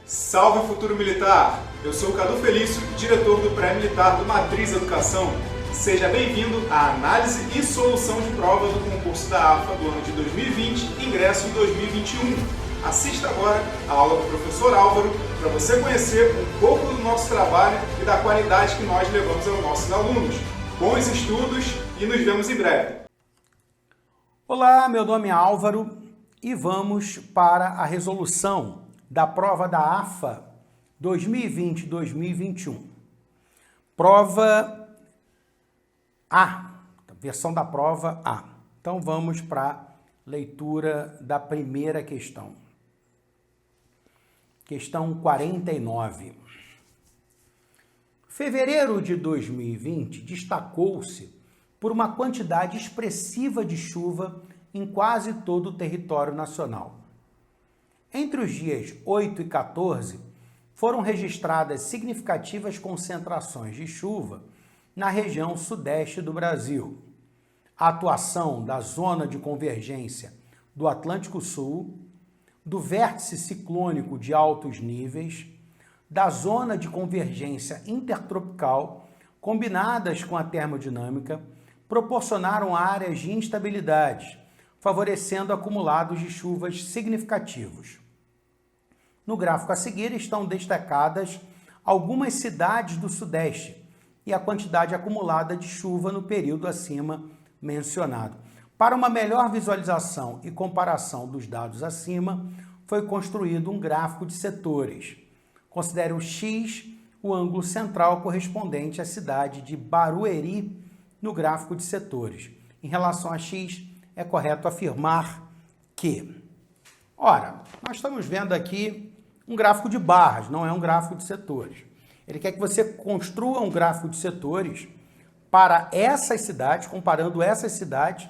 Salve futuro militar! Eu sou o Cadu Felício, diretor do pré-militar do Matriz Educação. Seja bem-vindo à análise e solução de prova do concurso da AFA do ano de 2020, ingresso em 2021. Assista agora a aula do professor Álvaro para você conhecer um pouco do nosso trabalho e da qualidade que nós levamos aos nossos alunos. Bons estudos e nos vemos em breve! Olá, meu nome é Álvaro e vamos para a resolução da prova da AFA 2020-2021. Prova A, versão da prova A. Então vamos para a leitura da primeira questão. Questão 49. Fevereiro de 2020 destacou-se por uma quantidade expressiva de chuva em quase todo o território nacional. Entre os dias 8 e 14, foram registradas significativas concentrações de chuva na região sudeste do Brasil. A atuação da zona de convergência do Atlântico Sul, do vértice ciclônico de altos níveis, da zona de convergência intertropical, combinadas com a termodinâmica, proporcionaram áreas de instabilidade, favorecendo acumulados de chuvas significativos. No gráfico a seguir estão destacadas algumas cidades do Sudeste e a quantidade acumulada de chuva no período acima mencionado. Para uma melhor visualização e comparação dos dados acima, foi construído um gráfico de setores. Considere o X o ângulo central correspondente à cidade de Barueri no gráfico de setores. Em relação a X, é correto afirmar que... Ora, nós estamos vendo aqui um gráfico de barras, não é um gráfico de setores. Ele quer que você construa um gráfico de setores para essas cidades, comparando essas cidades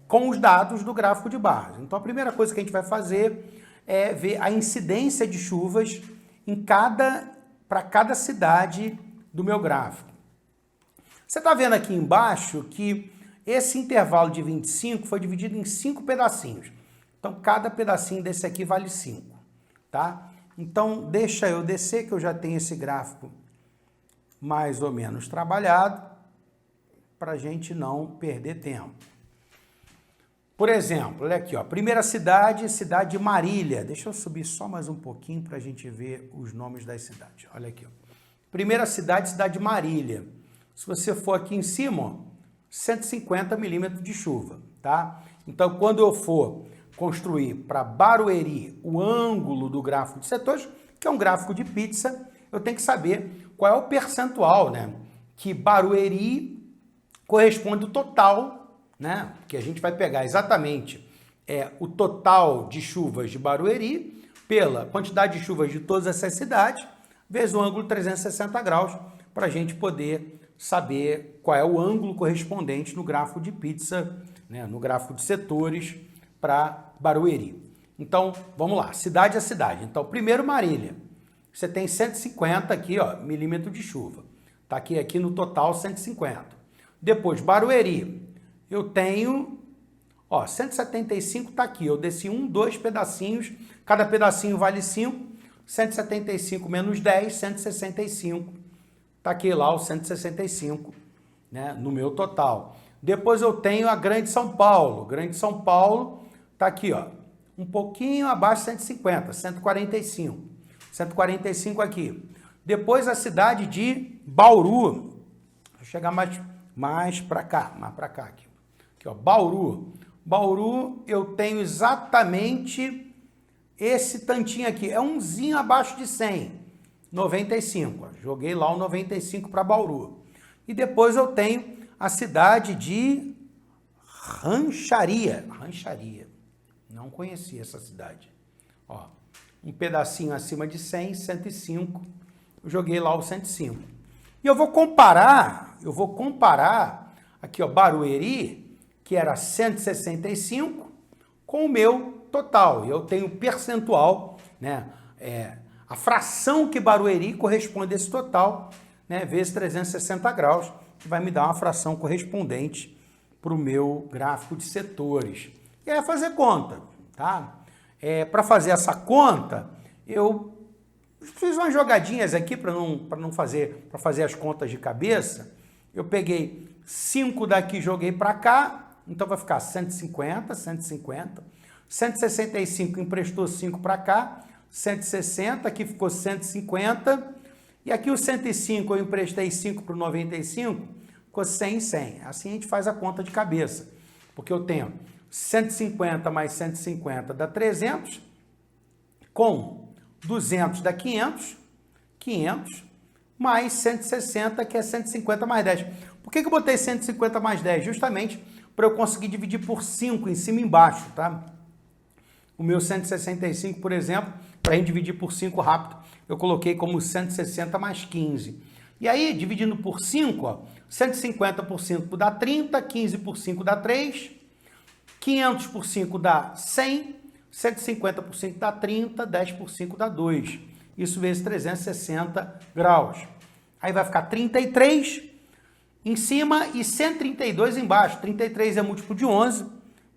com os dados do gráfico de barras. Então, a primeira coisa que a gente vai fazer é ver a incidência de chuvas para cada cidade do meu gráfico. Você está vendo aqui embaixo que esse intervalo de 25 foi dividido em 5 pedacinhos. Então, cada pedacinho desse aqui vale 5, tá? Então, deixa eu descer, que eu já tenho esse gráfico mais ou menos trabalhado, para a gente não perder tempo. Por exemplo, olha aqui, ó, primeira cidade, cidade de Marília. Deixa eu subir só mais um pouquinho para a gente ver os nomes das cidades. Olha aqui, ó. Primeira cidade, cidade de Marília. Se você for aqui em cima, ó, 150 milímetros de chuva, tá? Então, quando eu for construir para Barueri o ângulo do gráfico de setores, que é um gráfico de pizza, eu tenho que saber qual é o percentual, né? Que Barueri corresponde ao total, né? Que a gente vai pegar exatamente o total de chuvas de Barueri pela quantidade de chuvas de todas essas cidades, vezes o ângulo 360 graus, para a gente poder saber qual é o ângulo correspondente no gráfico de pizza, né? No gráfico de setores para Barueri. Então, vamos lá, cidade a cidade. Então, primeiro Marília, você tem 150 aqui, ó, milímetros de chuva. Tá aqui no total 150. Depois, Barueri, eu tenho, ó, 175 tá aqui. Eu desci 2 pedacinhos, cada pedacinho vale 5. 175 menos 10, 165. Tá aqui lá o 165, né, no meu total. Depois eu tenho a Grande São Paulo. Grande São Paulo tá aqui, ó, um pouquinho abaixo de 150, 145. 145 aqui. Depois a cidade de Bauru. Vou chegar mais para cá, aqui. Aqui, ó, Bauru. Bauru eu tenho exatamente esse tantinho aqui. É umzinho abaixo de 100. 95. Ó, joguei lá o 95 para Bauru. E depois eu tenho a cidade de Rancharia. Não conhecia essa cidade. Ó, um pedacinho acima de 100, 105. Eu joguei lá o 105. E eu vou comparar aqui, ó, Barueri, que era 165, com o meu total. E eu tenho percentual, né? A fração que Barueri corresponde a esse total, né? Vezes 360 graus, que vai me dar uma fração correspondente para o meu gráfico de setores. E aí é fazer conta, tá? Para fazer essa conta, eu fiz umas jogadinhas aqui para fazer as contas de cabeça. Eu peguei 5 daqui, joguei para cá, então vai ficar 150, 150. 165 emprestou 5 para cá, 160, aqui ficou 150. E aqui o 105 eu emprestei 5 para o 95, ficou 100 e 100. Assim a gente faz a conta de cabeça, porque eu tenho 150 mais 150 dá 300, com 200 dá 500, 500 mais 160, que é 150 mais 10. Por que eu botei 150 mais 10? Justamente para eu conseguir dividir por 5 em cima e embaixo, tá? O meu 165, por exemplo, para a gente dividir por 5 rápido, eu coloquei como 160 mais 15. E aí, dividindo por 5, ó, 150 por 5 dá 30, 15 por 5 dá 3, 500 por 5 dá 100, 150 por 5 dá 30, 10 por 5 dá 2. Isso vezes 360 graus. Aí vai ficar 33 em cima e 132 embaixo. 33 é múltiplo de 11.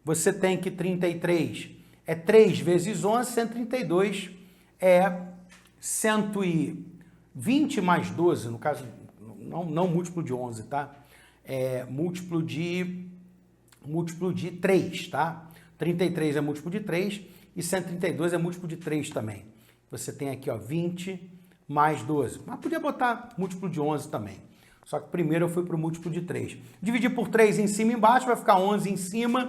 Você tem que 33 é 3 vezes 11, 132 é 120 mais 12, no caso, não múltiplo de 11, tá? É múltiplo de 3, tá? 33 é múltiplo de 3 e 132 é múltiplo de 3 também. Você tem aqui, ó, 20 mais 12. Mas podia botar múltiplo de 11 também. Só que primeiro eu fui para o múltiplo de 3. Dividir por 3 em cima e embaixo, vai ficar 11 em cima.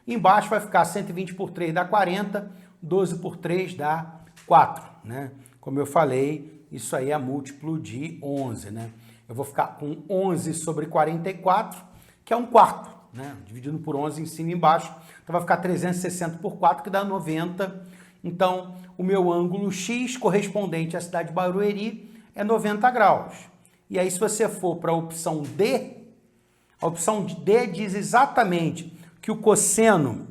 Embaixo vai ficar 120 por 3 dá 40, 12 por 3 dá 4, né? Como eu falei, isso aí é múltiplo de 11, né? Eu vou ficar com 11 sobre 44, que é 1/4, né? Dividindo por 11 em cima e embaixo. Então vai ficar 360 por 4, que dá 90. Então, o meu ângulo X correspondente à cidade de Barueri é 90 graus. E aí, se você for para a opção D diz exatamente que o cosseno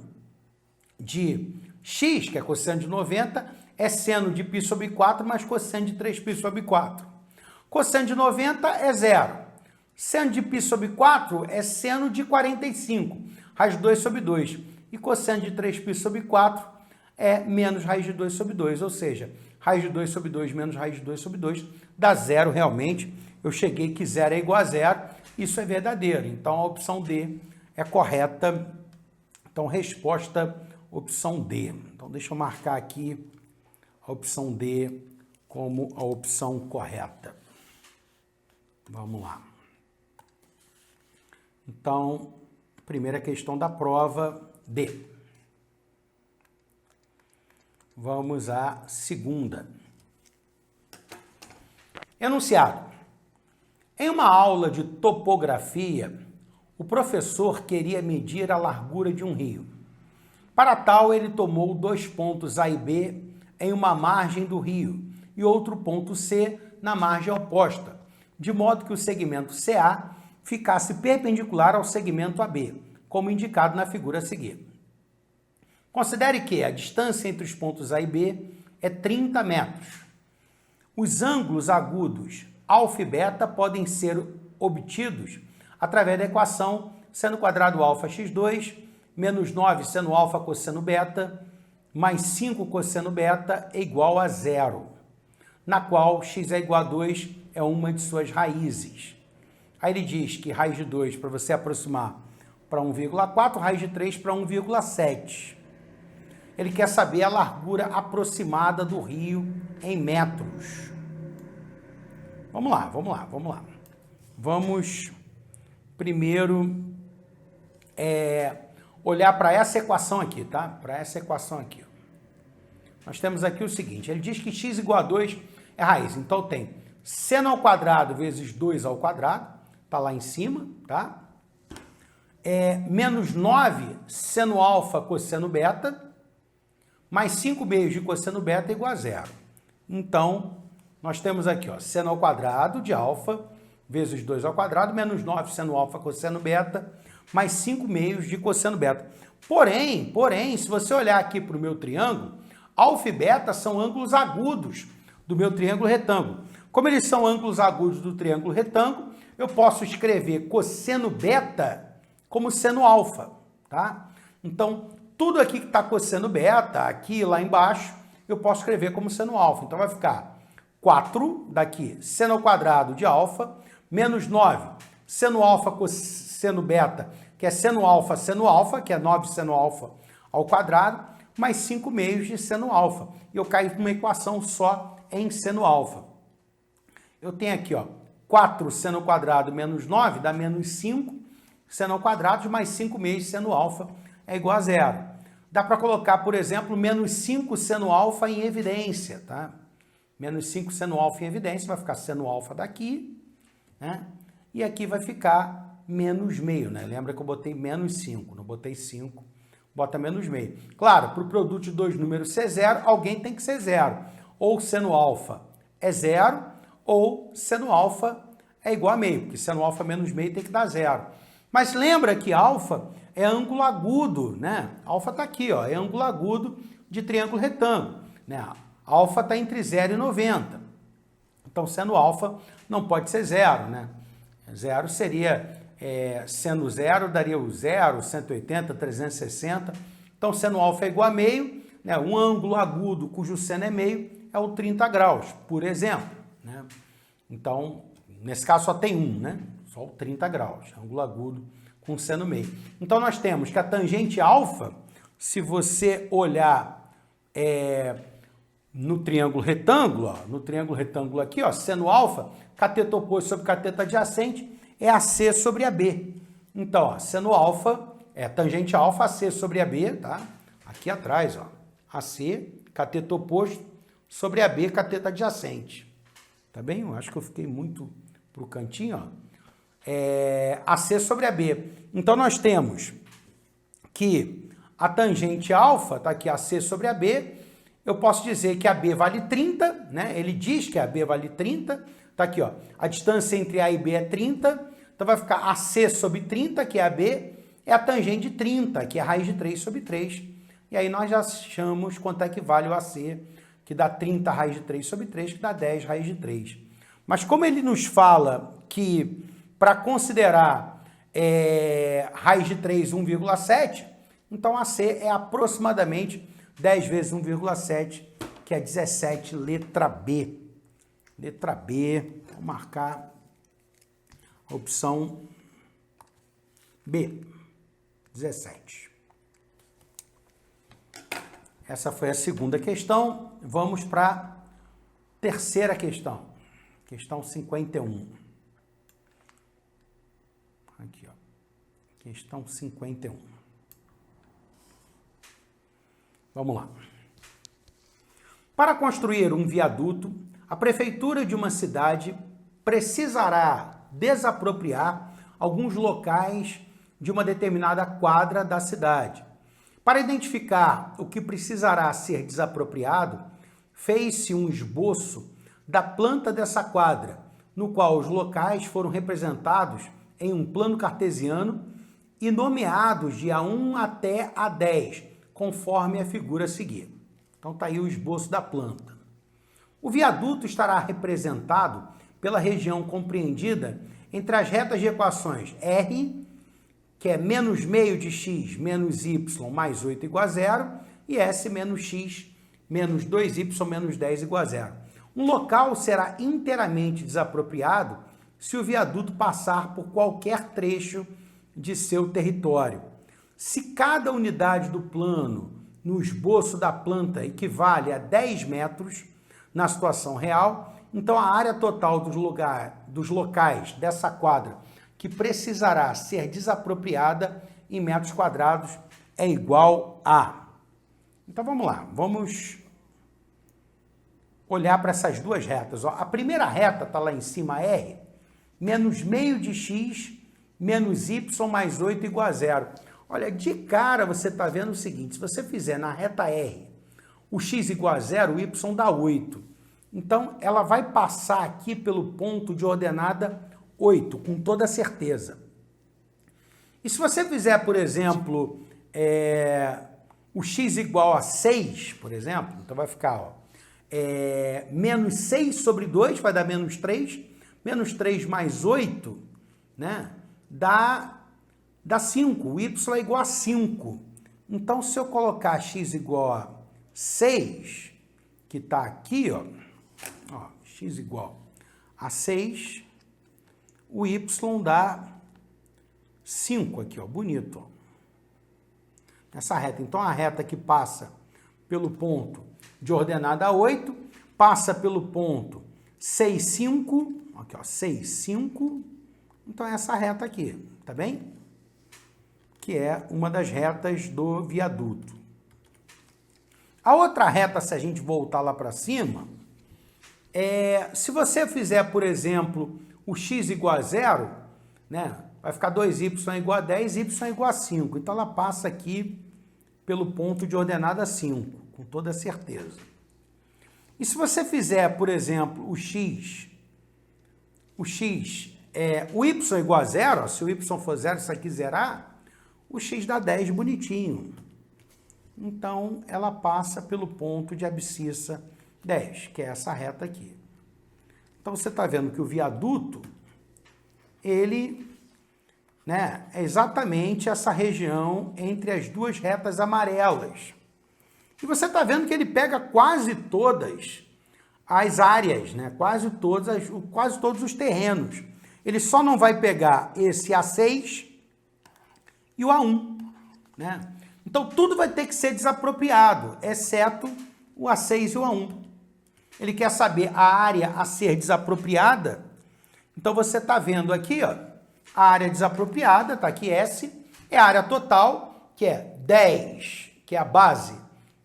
de x, que é cosseno de 90, é seno de π sobre 4 mais cosseno de 3π sobre 4. Cosseno de 90 é 0. Seno de π sobre 4 é seno de 45, raiz de 2 sobre 2. E cosseno de 3π sobre 4 é menos raiz de 2 sobre 2, ou seja, raiz de 2 sobre 2 menos raiz de 2 sobre 2 dá 0 realmente. Eu cheguei que 0 é igual a 0, isso é verdadeiro. Então a opção D é correta. Então resposta opção D. Então deixa eu marcar aqui a opção D como a opção correta. Vamos lá. Então, primeira questão da prova, D. Vamos à segunda. Enunciado. Em uma aula de topografia, o professor queria medir a largura de um rio. Para tal, ele tomou 2 pontos A e B em uma margem do rio e outro ponto C na margem oposta, de modo que o segmento CA ficasse perpendicular ao segmento AB, como indicado na figura a seguir. Considere que a distância entre os pontos A e B é 30 metros. Os ângulos agudos alfa e beta podem ser obtidos através da equação seno quadrado alfa x2 menos 9 seno alfa cosseno beta mais 5 cosseno beta é igual a 0, na qual x é igual a 2 é uma de suas raízes. Aí ele diz que raiz de 2 para você aproximar para 1,4, raiz de 3 para 1,7. Ele quer saber a largura aproximada do rio em metros. Vamos lá. Vamos primeiro olhar para essa equação aqui, tá? Para essa equação aqui. Nós temos aqui o seguinte, ele diz que x igual a 2 é raiz. Então tem seno ao quadrado vezes 2 ao quadrado, tá lá em cima, tá? Menos 9 seno alfa cosseno beta, mais 5 meios de cosseno beta é igual a 0. Então, nós temos aqui, ó, seno ao quadrado de alfa vezes 2 ao quadrado, menos 9 seno alfa cosseno beta, mais 5 meios de cosseno beta. Porém, se você olhar aqui para o meu triângulo, alfa e beta são ângulos agudos do meu triângulo retângulo. Como eles são ângulos agudos do triângulo retângulo, eu posso escrever cosseno beta como seno alfa, tá? Então, tudo aqui que está cosseno beta, aqui lá embaixo, eu posso escrever como seno alfa. Então, vai ficar 4 daqui, seno ao quadrado de alfa, menos 9, seno alfa cosseno beta, que é seno alfa, que é 9 seno alfa ao quadrado, mais 5 meios de seno alfa. E eu caio numa equação só em seno alfa. Eu tenho aqui, ó, 4 seno ao quadrado menos 9 dá menos 5 seno ao quadrado mais 5 meios de seno alfa é igual a zero. Dá para colocar, por exemplo, menos 5 seno alfa em evidência, tá? Menos 5 seno alfa em evidência, vai ficar seno alfa daqui, né? E aqui vai ficar menos meio, né? Lembra que eu botei menos 5, não botei 5, bota menos meio. Claro, para o produto de dois números ser zero, alguém tem que ser zero. Ou seno alfa é zero, ou seno alfa é igual a meio, porque seno alfa menos meio tem que dar zero. Mas lembra que alfa é ângulo agudo, né? Alfa está aqui, ó, é ângulo agudo de triângulo retângulo, né? Alfa está entre 0 e 90. Então, seno alfa não pode ser zero, né? Zero seria, seno zero daria o 0, 180, 360. Então, seno alfa é igual a meio, né? Um ângulo agudo cujo seno é meio é o 30 graus, por exemplo, né? Então, nesse caso só tem um, né? Só o 30 graus, ângulo agudo com seno meio. Então, nós temos que a tangente alfa, se você olhar no triângulo retângulo, ó, no triângulo retângulo aqui, ó, seno alfa, cateto oposto sobre cateto adjacente, é AC sobre AB. Então, ó, seno alfa tangente alfa, AC sobre AB, tá? Aqui atrás, ó, AC, cateto oposto sobre AB, cateto adjacente. Tá bem? Eu acho que eu fiquei muito pro cantinho, ó. AC sobre AB. Então, nós temos que a tangente alfa, tá aqui, AC sobre AB, eu posso dizer que AB vale 30, né? Ele diz que AB vale 30, tá aqui, ó. A distância entre A e B é 30, então vai ficar AC sobre 30, que é AB, é a tangente de 30, que é a raiz de 3 sobre 3. E aí nós já achamos quanto é que vale o AC, que dá 30 raiz de 3 sobre 3, que dá 10 raiz de 3. Mas como ele nos fala que para considerar raiz de 3 1,7, então AC é aproximadamente 10 vezes 1,7, que é 17, letra B. Letra B, vou marcar a opção B, 17. Essa foi a segunda questão. Vamos para a terceira questão. Questão 51. Aqui, ó. Questão 51. Vamos lá. Para construir um viaduto, a prefeitura de uma cidade precisará desapropriar alguns locais de uma determinada quadra da cidade. Para identificar o que precisará ser desapropriado, fez-se um esboço da planta dessa quadra, no qual os locais foram representados em um plano cartesiano e nomeados de A1 até A10, conforme a figura a seguir. Então está aí o esboço da planta. O viaduto estará representado pela região compreendida entre as retas de equações R, que é menos meio de x menos y mais 8 igual a zero, e S menos x menos 2y menos 10 igual a zero. Um local será inteiramente desapropriado se o viaduto passar por qualquer trecho de seu território. Se cada unidade do plano no esboço da planta equivale a 10 metros na situação real, então a área total dos locais dessa quadra que precisará ser desapropriada em metros quadrados é igual a... Então vamos lá, vamos olhar para essas duas retas. Ó, a primeira reta está lá em cima, R, menos meio de x menos y mais 8 igual a zero. Olha, de cara você está vendo o seguinte, se você fizer na reta R o x igual a zero, o y dá 8. Então, ela vai passar aqui pelo ponto de ordenada 8, com toda certeza. E se você fizer, por exemplo, o x igual a 6, por exemplo, então vai ficar, ó, menos 6 sobre 2 vai dar menos 3 mais 8, né, dá dá 5, o y é igual a 5. Então, se eu colocar x igual a 6, que está aqui, ó, x igual a 6, o y dá 5 aqui, ó, bonito, ó. Essa reta. Então, a reta que passa pelo ponto de ordenada 8, passa pelo ponto 6, 5, aqui, ó, 6, 5, então é essa reta aqui, tá bem? Que é uma das retas do viaduto. A outra reta, se a gente voltar lá para cima, se você fizer, por exemplo, o x igual a 0, né, vai ficar 2y igual a 10, y igual a 5. Então, ela passa aqui pelo ponto de ordenada 5, com toda certeza. E se você fizer, por exemplo, o y igual a 0, ó, se o y for 0, isso aqui zerar, o x dá 10 bonitinho. Então, ela passa pelo ponto de abscissa 10, que é essa reta aqui. Então, você está vendo que o viaduto, ele, né, é exatamente essa região entre as duas retas amarelas. E você está vendo que ele pega quase todas as áreas, né, quase todos os terrenos. Ele só não vai pegar esse A6 e o A1, né? Então, tudo vai ter que ser desapropriado, exceto o A6 e o A1. Ele quer saber a área a ser desapropriada. Então, você está vendo aqui, ó, a área desapropriada, está aqui S, é a área total, que é 10, que é a base,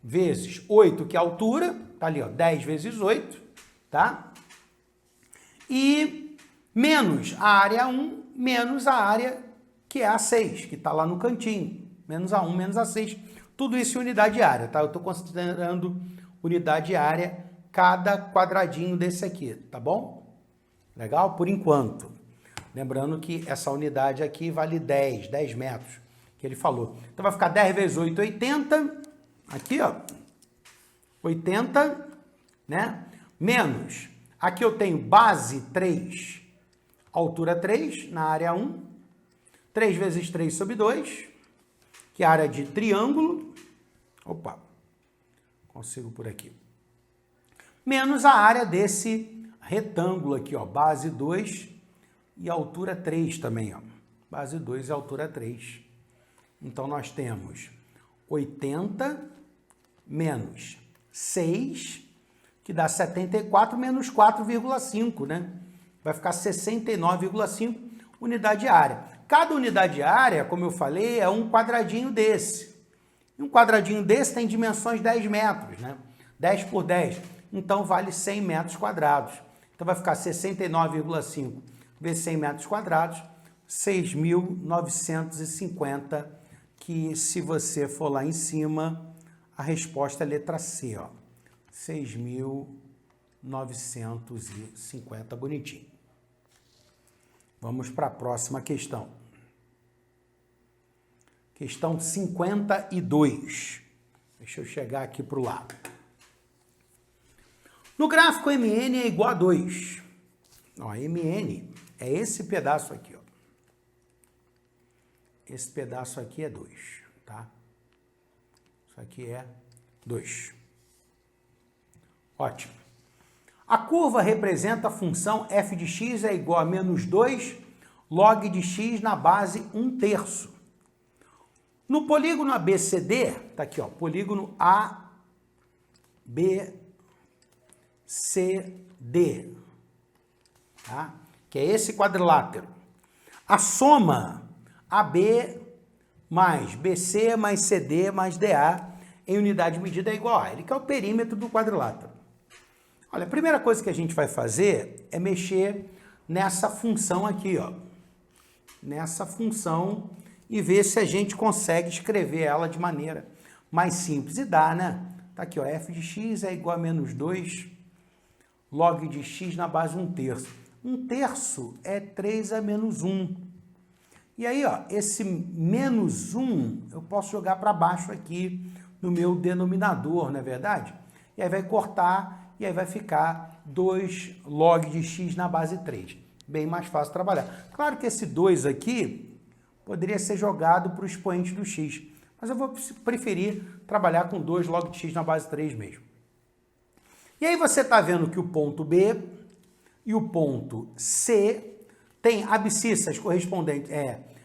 vezes 8, que é a altura, está ali, ó, 10 vezes 8, tá? E menos a área 1, menos a área que é a 6, que está lá no cantinho. Menos a 1, menos a 6. Tudo isso em unidade área, tá? Eu estou considerando unidade área cada quadradinho desse aqui, tá bom? Legal? Por enquanto. Lembrando que essa unidade aqui vale 10 metros, que ele falou. Então, vai ficar 10 vezes 8, 80. Aqui, ó. 80, né? Menos. Aqui eu tenho base 3, altura 3, na área 1. 3 vezes 3 sobre 2. Que é a área de triângulo, opa, consigo por aqui, menos a área desse retângulo aqui, ó, base 2 e altura 3 também, ó, base 2 e altura 3. Então, nós temos 80 menos 6, que dá 74, menos 4,5, né? Vai ficar 69,5 unidade área. Cada unidade área, como eu falei, é um quadradinho desse. E um quadradinho desse tem dimensões 10 metros, né? 10 por 10. Então, vale 100 metros quadrados. Então, vai ficar 69,5 vezes 100 metros quadrados, 6.950, que se você for lá em cima, a resposta é letra C, ó. 6.950, bonitinho. Vamos para a próxima questão. Questão 52. Deixa eu chegar aqui para o lado. No gráfico, MN é igual a 2. Ó, MN é esse pedaço aqui, ó. Esse pedaço aqui é 2, tá? Isso aqui é 2. Ótimo. A curva representa a função f de x é igual a menos 2 log de x na base 1/3. No polígono ABCD, tá aqui, ó, polígono ABCD, tá? Que é esse quadrilátero. A soma AB mais BC mais CD mais DA em unidade de medida é igual a ele, que é o perímetro do quadrilátero. Olha, a primeira coisa que a gente vai fazer é mexer nessa função aqui, ó. Nessa função e ver se a gente consegue escrever ela de maneira mais simples. E dá, né? Tá aqui, ó. F de x é igual a menos 2 log de x na base 1/3. 1/3 é 3 a menos 1. E aí, ó, esse menos 1 eu posso jogar para baixo aqui no meu denominador, não é verdade? E aí vai cortar e aí vai ficar 2 log de x na base 3. Bem mais fácil trabalhar. Claro que esse 2 aqui poderia ser jogado para o expoente do x. Mas eu vou preferir trabalhar com 2 log de x na base 3 mesmo. E aí você está vendo que o ponto B e o ponto C têm abscissas correspondentes,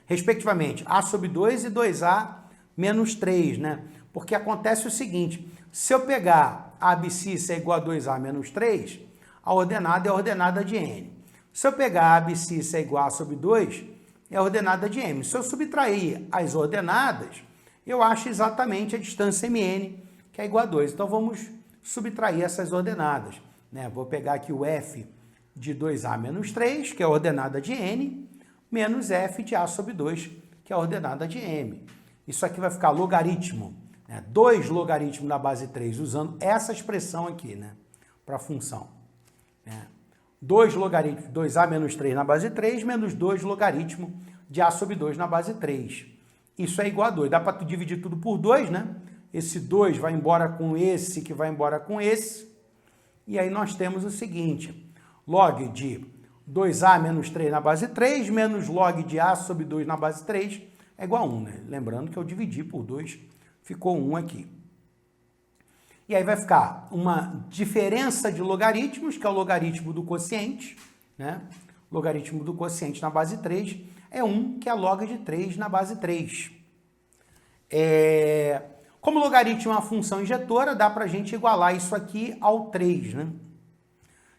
respectivamente, a sobre 2 e 2a menos 3, né? Porque acontece o seguinte, se eu pegar a abscissa igual a 2a menos 3, a ordenada é a ordenada de n. Se eu pegar a abscissa igual a sobre 2, é a ordenada de m. Se eu subtrair as ordenadas, eu acho exatamente a distância mn, que é igual a 2. Então vamos subtrair essas ordenadas, né? Vou pegar aqui o f de 2a menos 3, que é a ordenada de n, menos f de a sobre 2, que é a ordenada de m. Isso aqui vai ficar logaritmo, né? 2 logaritmo na base 3, usando essa expressão aqui, né? Para a função. 2 logaritmo, 2a menos 3 na base 3, menos 2 logaritmo de a sobre 2 na base 3. Isso é igual a 2. Dá para tu dividir tudo por 2, né? Esse 2 vai embora com esse, que vai embora com esse. E aí nós temos o seguinte, log de 2a menos 3 na base 3, menos log de a sobre 2 na base 3, é igual a 1, né? Lembrando que eu dividi por 2, ficou 1 aqui. E aí vai ficar uma diferença de logaritmos, que é o logaritmo do quociente, né? Logaritmo do quociente na base 3 é 1, que é log de 3 na base 3. Como logaritmo é uma função injetora, dá para a gente igualar isso aqui ao 3, né?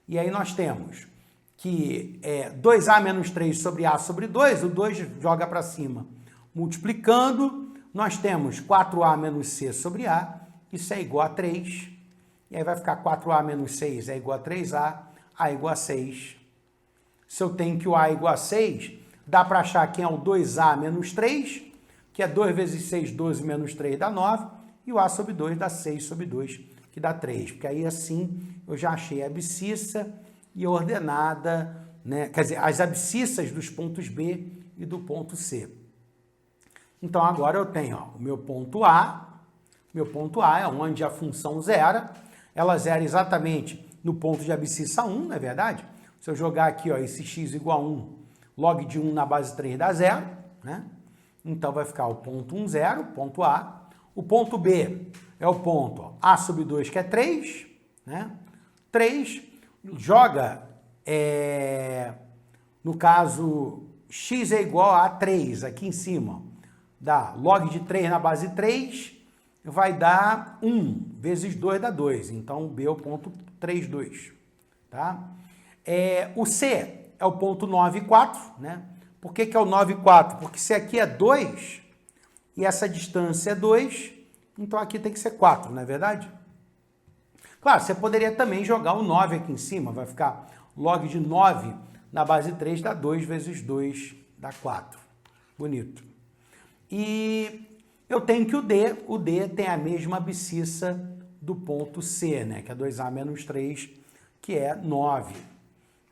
E aí nós temos que 2a menos 3 sobre a sobre 2, o 2 joga para cima. Multiplicando, nós temos 4a menos c sobre a, isso é igual a 3. E aí vai ficar 4a menos 6 é igual a 3a é igual a 6. Se eu tenho que o a é igual a 6, dá para achar quem é o 2a menos 3, que é 2 vezes 6, 12 menos 3 dá 9, e o a sobre 2 dá 6 sobre 2, que dá 3. Porque aí assim eu já achei a abscissa e a ordenada, né? Quer dizer, as abscissas dos pontos B e do ponto C. Então agora eu tenho o meu ponto A é onde a função zera, ela zera exatamente no ponto de abscissa 1, não é verdade? Se eu jogar aqui, ó, esse x igual a 1, log de 1 na base 3 dá 0, né? Então vai ficar o ponto 1, 0, ponto A. O ponto B é o ponto a sobre 2, que é 3, né? 3, joga, no caso, x é igual a 3, aqui em cima, dá log de 3 na base 3, vai dar 1 vezes 2 dá 2. Então, o B é o ponto 3, 2. Tá? O C é o ponto 9, 4. Né? Por que é o 9, 4? Porque se aqui é 2 e essa distância é 2, então aqui tem que ser 4, não é verdade? Claro, você poderia também jogar o 9 aqui em cima. Vai ficar log de 9 na base 3 dá 2 vezes 2 dá 4. Bonito. E eu tenho que o D tem a mesma abscissa do ponto C, né? Que é 2a menos 3, que é 9.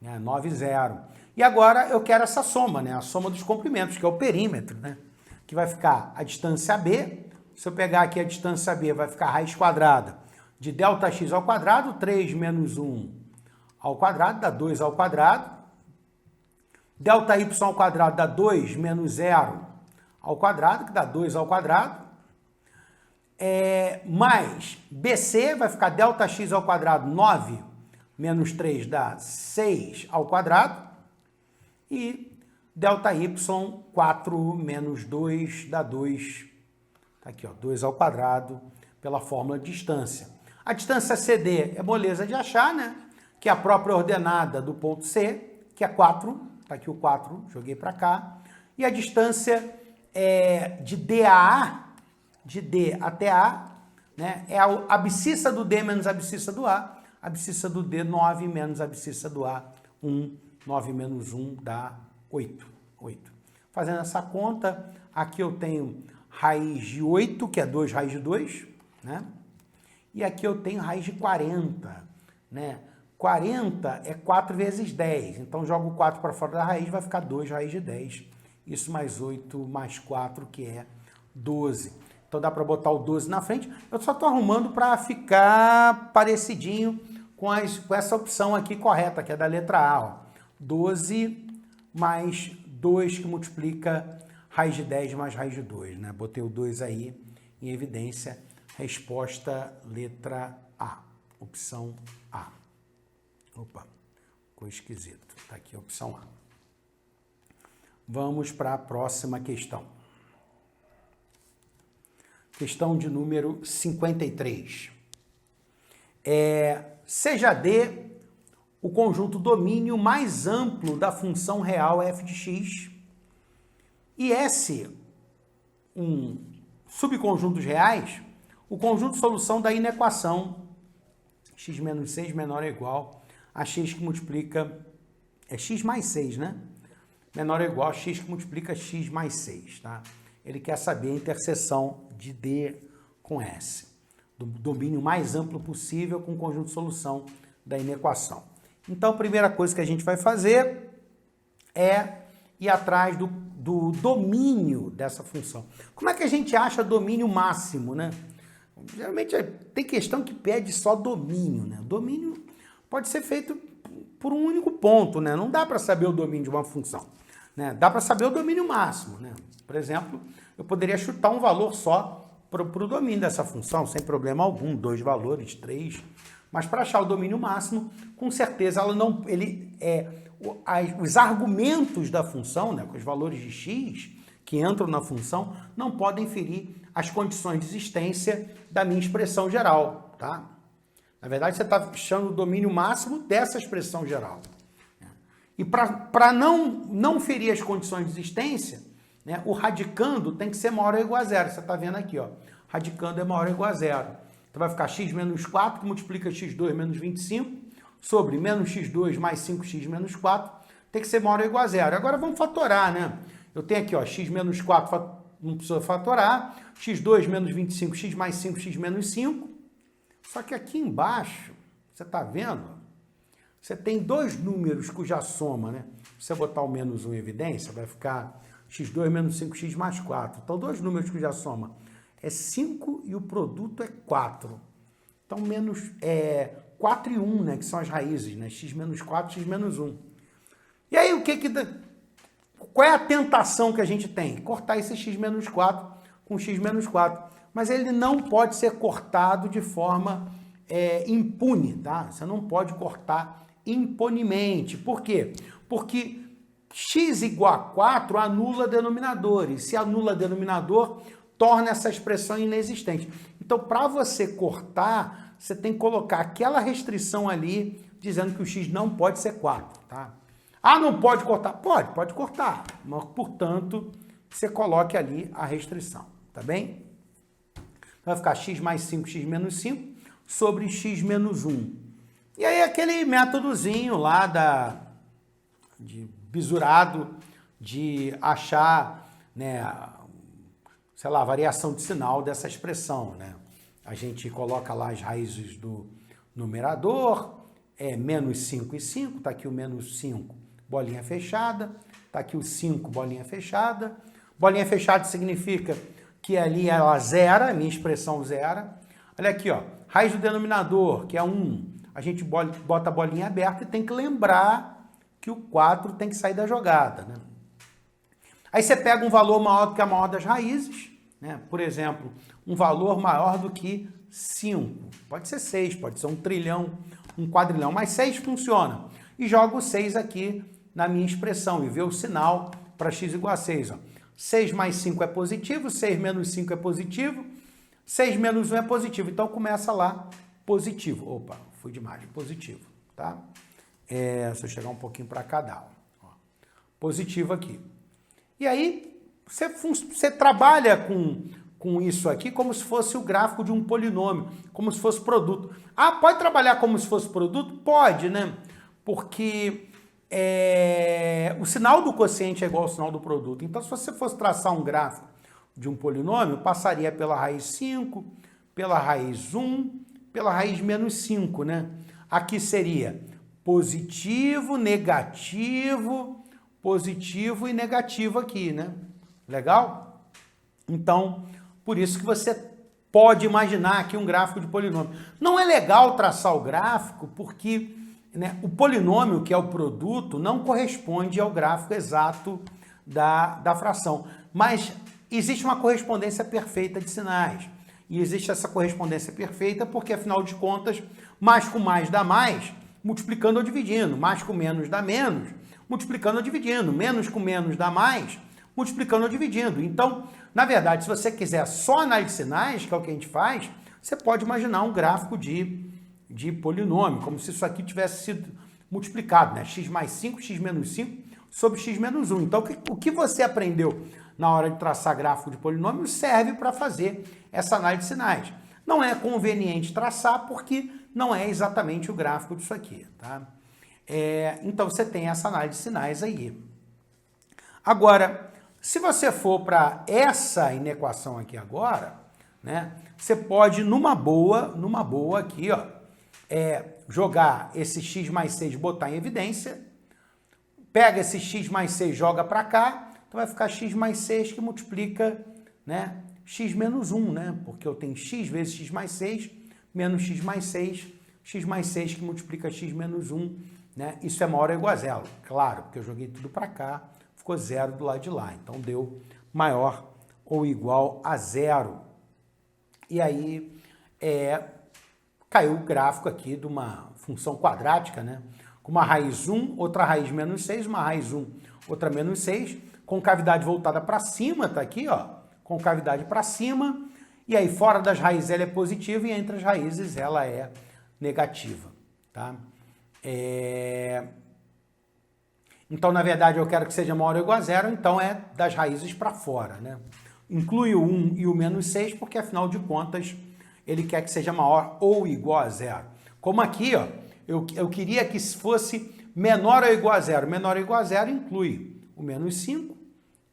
Né? 9, 0. E agora eu quero essa soma, né? A soma dos comprimentos, que é o perímetro, né? Que vai ficar a distância B. Se eu pegar aqui a distância B, vai ficar a raiz quadrada de ΔX ao quadrado, 3 menos 1 ao quadrado, dá 2 ao quadrado. ΔY ao quadrado dá 2 menos 0 ao quadrado, que dá 2 ao quadrado, mais BC vai ficar ΔX ao quadrado, 9 menos 3 dá 6 ao quadrado, e ΔY, 4 menos 2 dá 2, tá aqui, ó, 2 ao quadrado, pela fórmula de distância. A distância CD é moleza de achar, né? Que é a própria ordenada do ponto C, que é 4, tá aqui o 4, joguei para cá, e a distância de D a A, de D até A, né, é a abscissa do D menos a abscissa do A, abscissa do D, 9 menos a abscissa do A, 1, 9 menos 1 dá 8. Fazendo essa conta, aqui eu tenho raiz de 8, que é 2 raiz de 2, né? E aqui eu tenho raiz de 40, né? 40 é 4 vezes 10, então jogo o 4 para fora da raiz, vai ficar 2 raiz de 10. Isso mais 8 mais 4, que é 12. Então dá para botar o 12 na frente. Eu só estou arrumando para ficar parecidinho com essa opção aqui correta, que é da letra A. Ó. 12 mais 2, que multiplica raiz de 10 mais raiz de 2, né? Botei o 2 aí em evidência. Resposta letra A, opção A. Opa, ficou esquisito. Tá aqui a opção A. Vamos para a próxima questão. Questão de número 53. Seja D o conjunto domínio mais amplo da função real f de x e S um subconjuntos reais, o conjunto de solução da inequação x menos 6 menor ou igual a x que multiplica, x mais 6, né? Menor ou igual a x que multiplica x mais 6, tá? Ele quer saber a interseção de D com S, do domínio mais amplo possível com o conjunto de solução da inequação. Então, a primeira coisa que a gente vai fazer é ir atrás do domínio dessa função. Como é que a gente acha domínio máximo, né? Geralmente tem questão que pede só domínio, né? Domínio pode ser feito por um único ponto, né? Não dá para saber o domínio de uma função, né? Dá para saber o domínio máximo, né? Por exemplo, eu poderia chutar um valor só para o domínio dessa função, sem problema algum, 2 valores, 3. Mas para achar o domínio máximo, com certeza os argumentos da função, né, com os valores de x que entram na função, não podem ferir as condições de existência da minha expressão geral, tá? Na verdade, você está achando o domínio máximo dessa expressão geral. E para não ferir as condições de existência, né, o radicando tem que ser maior ou igual a zero. Você está vendo aqui, ó, radicando é maior ou igual a zero. Então vai ficar x menos 4, que multiplica x2 menos 25, sobre menos x2 mais 5x menos 4, tem que ser maior ou igual a zero. Agora vamos fatorar, né? Eu tenho aqui, ó, x menos 4, não precisa fatorar, x2 menos 25, x mais 5, x menos 5. Só que aqui embaixo, você está vendo? Você tem dois números cuja soma, né? Se você botar o menos 1 em evidência, vai ficar x2 menos 5x mais 4. Então, dois números cuja soma é 5 e o produto é 4. Então, 4 e 1, né? Que são as raízes, né? X menos 4, x menos 1. E aí, qual é a tentação que a gente tem? Cortar esse x menos 4 com x menos 4. Mas ele não pode ser cortado de forma impune, tá? Você não pode cortar impunemente. Por quê? Porque x igual a 4 anula denominador. E se anula denominador, torna essa expressão inexistente. Então, para você cortar, você tem que colocar aquela restrição ali, dizendo que o x não pode ser 4, tá? Ah, não pode cortar? Pode cortar. Mas, portanto, você coloque ali a restrição, tá bem? Vai ficar x mais 5, x menos 5, sobre x menos 1. E aí aquele métodozinho lá de bisurado de achar, né, sei lá, a variação de sinal dessa expressão, né? A gente coloca lá as raízes do numerador, menos 5 e 5, tá aqui o menos 5, bolinha fechada, tá aqui o 5, bolinha fechada. Bolinha fechada significa que ali ela zera, a minha expressão zera. Olha aqui, ó, raiz do denominador, que é 1, a gente bota a bolinha aberta e tem que lembrar que o 4 tem que sair da jogada, né? Aí você pega um valor maior do que a maior das raízes, né? Por exemplo, um valor maior do que 5. Pode ser 6, pode ser 1 trilhão, 1 quadrilhão, mas 6 funciona. E jogo o 6 aqui na minha expressão e vê o sinal para x igual a 6. Ó. 6 mais 5 é positivo, 6 menos 5 é positivo, 6 menos 1 é positivo. Então começa lá positivo. Opa, fui demais, positivo, tá? Se eu chegar um pouquinho para cada um. Ó. Positivo aqui. E aí você trabalha com isso aqui como se fosse o gráfico de um polinômio, como se fosse produto. Ah, pode trabalhar como se fosse produto? Pode, né? Porque o sinal do quociente é igual ao sinal do produto. Então, se você fosse traçar um gráfico de um polinômio, passaria pela raiz 5, pela raiz 1, pela raiz menos 5, né? Aqui seria positivo, negativo e negativo aqui, né? Legal? Então, por isso que você pode imaginar aqui um gráfico de polinômio. Não é legal traçar o gráfico porque, né, o polinômio, que é o produto, não corresponde ao gráfico exato da fração. Mas existe uma correspondência perfeita de sinais. E existe essa correspondência perfeita porque, afinal de contas, mais com mais dá mais, multiplicando ou dividindo. Mais com menos dá menos, multiplicando ou dividindo. Menos com menos dá mais, multiplicando ou dividindo. Então, na verdade, se você quiser só análise de sinais, que é o que a gente faz, você pode imaginar um gráfico de polinômio, como se isso aqui tivesse sido multiplicado, né? X mais 5, x menos 5 sobre x menos 1. Então, o que você aprendeu na hora de traçar gráfico de polinômio serve para fazer essa análise de sinais. Não é conveniente traçar porque não é exatamente o gráfico disso aqui, tá? Então, você tem essa análise de sinais aí. Agora, se você for para essa inequação aqui agora, né, você pode, numa boa aqui, ó, jogar esse x mais 6, botar em evidência, pega esse x mais 6, joga para cá, então vai ficar x mais 6 que multiplica, né, x menos 1, né, porque eu tenho x vezes x mais 6, menos x mais 6 que multiplica x menos 1, né, isso é maior ou igual a zero, claro, porque eu joguei tudo para cá, ficou zero do lado de lá, então deu maior ou igual a zero. E aí, caiu o gráfico aqui de uma função quadrática, né? Com uma raiz 1, outra raiz menos 6, uma raiz 1, outra menos 6, com cavidade voltada para cima, tá aqui, ó, com cavidade para cima, e aí fora das raízes ela é positiva e entre as raízes ela é negativa, tá? Então, na verdade, eu quero que seja maior ou igual a zero, então é das raízes para fora, né? Inclui o 1 e o menos 6, porque, afinal de contas, ele quer que seja maior ou igual a zero. Como aqui, ó, eu queria que fosse menor ou igual a zero. Menor ou igual a zero inclui o menos 5,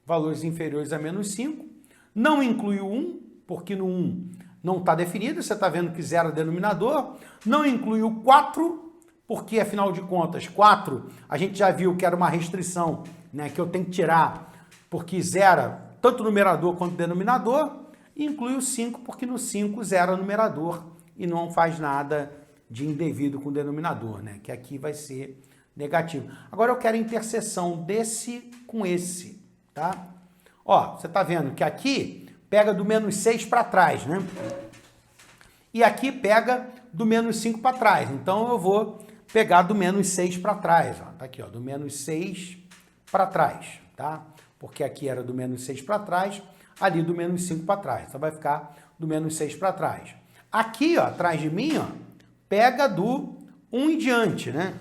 valores inferiores a menos 5. Não inclui o 1, porque no 1 não está definido, você está vendo que zero é denominador. Não inclui o 4, porque, afinal de contas, 4, a gente já viu que era uma restrição, né, que eu tenho que tirar, porque zera tanto o numerador quanto o denominador, e inclui o 5, porque no 5 zera o numerador e não faz nada de indevido com o denominador, né? Que aqui vai ser negativo. Agora eu quero a interseção desse com esse, tá? Ó, você tá vendo que aqui pega do menos 6 para trás, né? E aqui pega do menos 5 para trás. Então eu vou pegar do menos 6 para trás, ó. Tá aqui, ó, do menos 6 para trás, tá? Porque aqui era do menos 6 para trás, ali do menos 5 para trás. Então vai ficar do menos 6 para trás. Aqui, ó, atrás de mim, ó, pega do 1 em diante, né?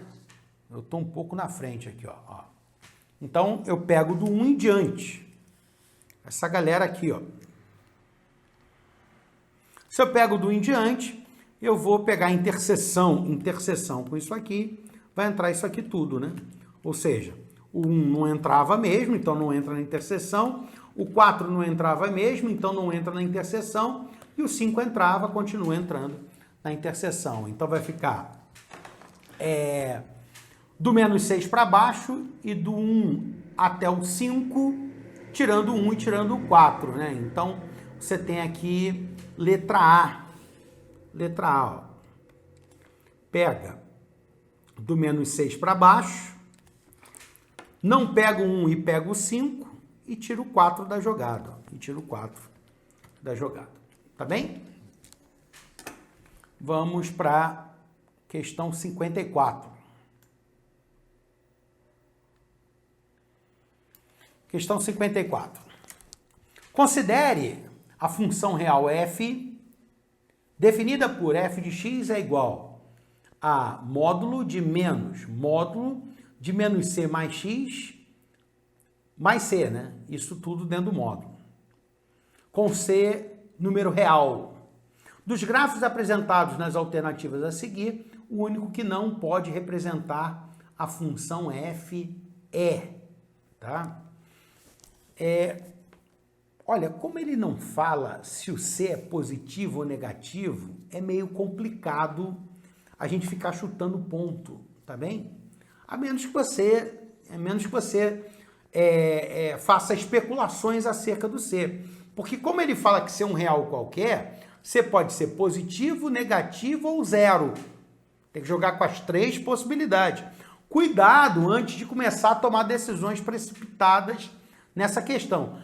Eu estou um pouco na frente aqui, ó. Então, eu pego do 1 em diante. Essa galera aqui, ó. Se eu pego do 1 em diante, eu vou pegar a interseção com isso aqui, vai entrar isso aqui tudo, né? Ou seja, o 1 não entrava mesmo, então não entra na interseção. O 4 não entrava mesmo, então não entra na interseção. E o 5 entrava, continua entrando na interseção. Então vai ficar do menos 6 para baixo e do 1 até o 5, tirando o 1 e tirando o 4, né? Então você tem aqui letra A. Letra A, ó. Pega do menos 6 para baixo, não pega o 1 e pega o 5 e tira o 4 da jogada. Ó. E tira o 4 da jogada. Tá bem? Vamos para questão 54. Questão 54. Considere a função real f, definida por f de x é igual a módulo de menos c mais x mais c, né? Isso tudo dentro do módulo. Com c, número real. Dos gráficos apresentados nas alternativas a seguir, o único que não pode representar a função f é, tá? Olha, como ele não fala se o c é positivo ou negativo, é meio complicado a gente ficar chutando ponto, tá bem? A menos que você faça especulações acerca do c. Porque como ele fala que c é um real qualquer, c pode ser positivo, negativo ou zero. Tem que jogar com as três possibilidades. Cuidado antes de começar a tomar decisões precipitadas nessa questão.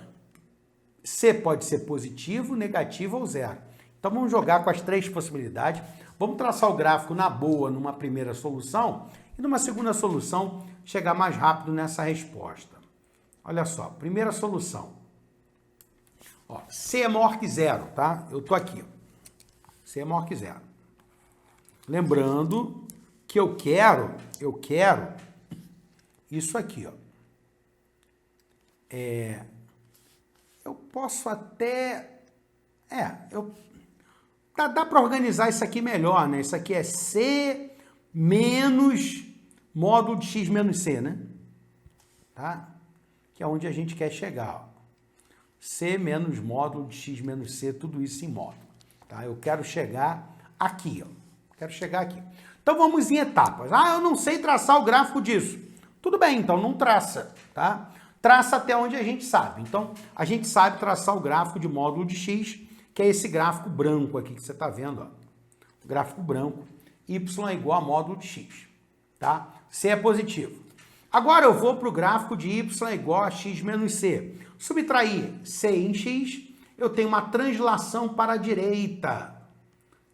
C pode ser positivo, negativo ou zero. Então vamos jogar com as três possibilidades. Vamos traçar o gráfico na boa numa primeira solução e numa segunda solução chegar mais rápido nessa resposta. Olha só, primeira solução. Ó, C é maior que zero, tá? Eu tô aqui. Ó. C é maior que zero. Lembrando que eu quero isso aqui, ó. Eu posso até... Dá para organizar isso aqui melhor, né? Isso aqui é C menos módulo de x menos C, né? Tá? Que é onde a gente quer chegar, ó. C menos módulo de x menos C, tudo isso em módulo. Tá? Eu quero chegar aqui, ó. Quero chegar aqui. Então vamos em etapas. Ah, eu não sei traçar o gráfico disso. Tudo bem, então não traça, tá? Traça até onde a gente sabe. Então, a gente sabe traçar o gráfico de módulo de x, que é esse gráfico branco aqui que você está vendo, ó. O gráfico branco, y é igual a módulo de x, tá? C é positivo. Agora eu vou para o gráfico de y é igual a x menos c. Subtrair c em x, eu tenho uma translação para a direita.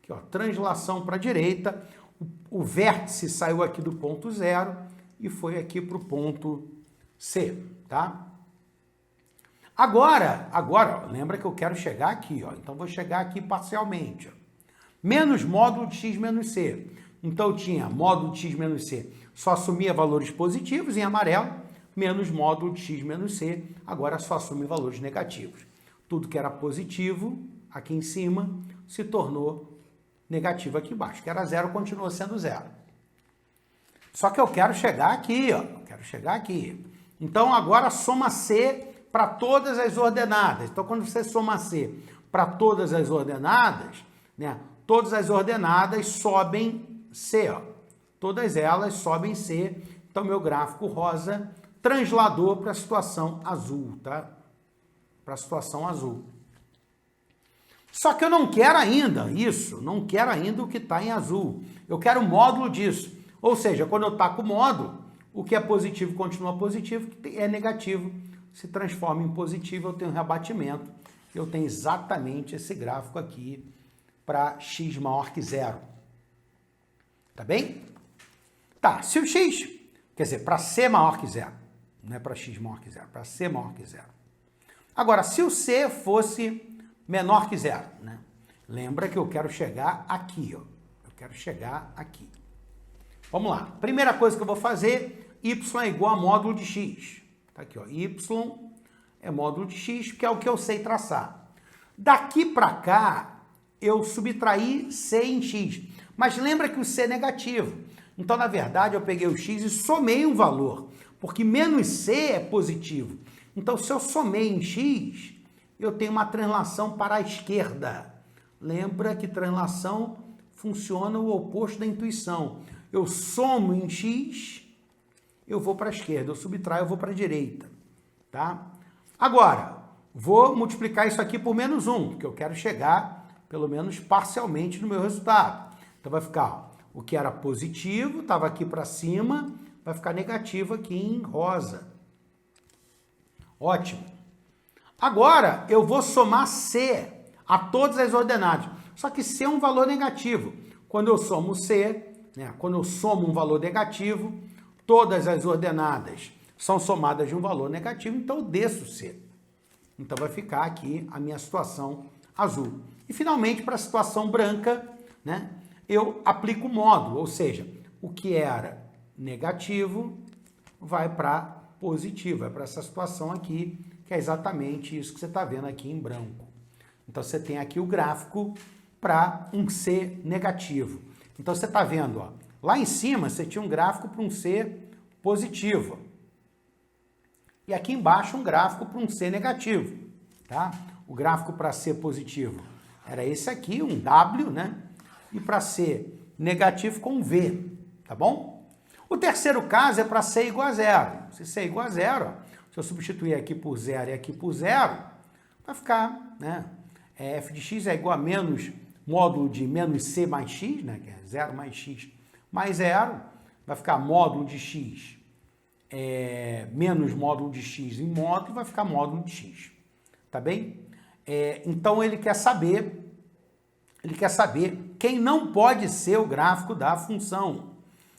Aqui, ó, translação para a direita. O vértice saiu aqui do ponto zero e foi aqui para o ponto C, tá? Agora, ó, lembra que eu quero chegar aqui, ó. Então, vou chegar aqui parcialmente, ó. Menos módulo de x menos c. Então, eu tinha módulo de x menos c, só assumia valores positivos em amarelo, menos módulo de x menos c, agora só assume valores negativos. Tudo que era positivo aqui em cima se tornou negativo aqui embaixo, que era zero, continua sendo zero. Só que eu quero chegar aqui, ó. Eu quero chegar aqui. Então, agora soma C para todas as ordenadas. Então, quando você soma C para todas as ordenadas, né? Todas as ordenadas sobem C, ó. Todas elas sobem C. Então, meu gráfico rosa transladou para a situação azul, tá? Para a situação azul. Só que eu não quero ainda isso, não quero ainda o que está em azul. Eu quero o módulo disso. Ou seja, quando eu taco o módulo, o que é positivo continua positivo, o que é negativo se transforma em positivo, eu tenho um rebatimento. Eu tenho exatamente esse gráfico aqui para x maior que zero. Tá bem? Tá, se o x, quer dizer, para c maior que zero, não é para x maior que zero, para c maior que zero. Agora, se o c fosse menor que zero, né? Lembra que eu quero chegar aqui, ó. Eu quero chegar aqui. Vamos lá. Primeira coisa que eu vou fazer, y é igual a módulo de x. Tá aqui, ó. Y é módulo de x, que é o que eu sei traçar. Daqui para cá, eu subtraí c em x. Mas lembra que o c é negativo. Então, na verdade, eu peguei o x e somei um valor. Porque menos c é positivo. Então, se eu somei em x, eu tenho uma translação para a esquerda. Lembra que translação funciona o oposto da intuição. Eu somo em x, eu vou para a esquerda. Eu subtraio, eu vou para a direita. Tá? Agora, vou multiplicar isso aqui por menos 1, porque eu quero chegar, pelo menos parcialmente, no meu resultado. Então, vai ficar, ó, o que era positivo, estava aqui para cima, vai ficar negativo aqui em rosa. Ótimo. Agora, eu vou somar C a todas as ordenadas. Só que C é um valor negativo. Quando eu somo C, né, quando eu somo um valor negativo, todas as ordenadas são somadas de um valor negativo, então eu desço C. Então vai ficar aqui a minha situação azul. E finalmente, para a situação branca, né, eu aplico o módulo, ou seja, o que era negativo vai para positivo, vai para essa situação aqui, que é exatamente isso que você está vendo aqui em branco. Então, você tem aqui o gráfico para um C negativo. Então, você está vendo, ó, lá em cima você tinha um gráfico para um C positivo. E aqui embaixo um gráfico para um C negativo. Tá? O gráfico para C positivo era esse aqui, um W, né? E para C negativo com um V, tá bom? O terceiro caso é para C igual a zero. Se C é igual a zero, se eu substituir aqui por zero e aqui por zero, vai ficar, né? F de x é igual a menos módulo de menos C mais x, né? Que é 0 mais x mais zero. Vai ficar módulo de x menos módulo de x em módulo, vai ficar módulo de x. tá bem? Então ele quer saber quem não pode ser o gráfico da função.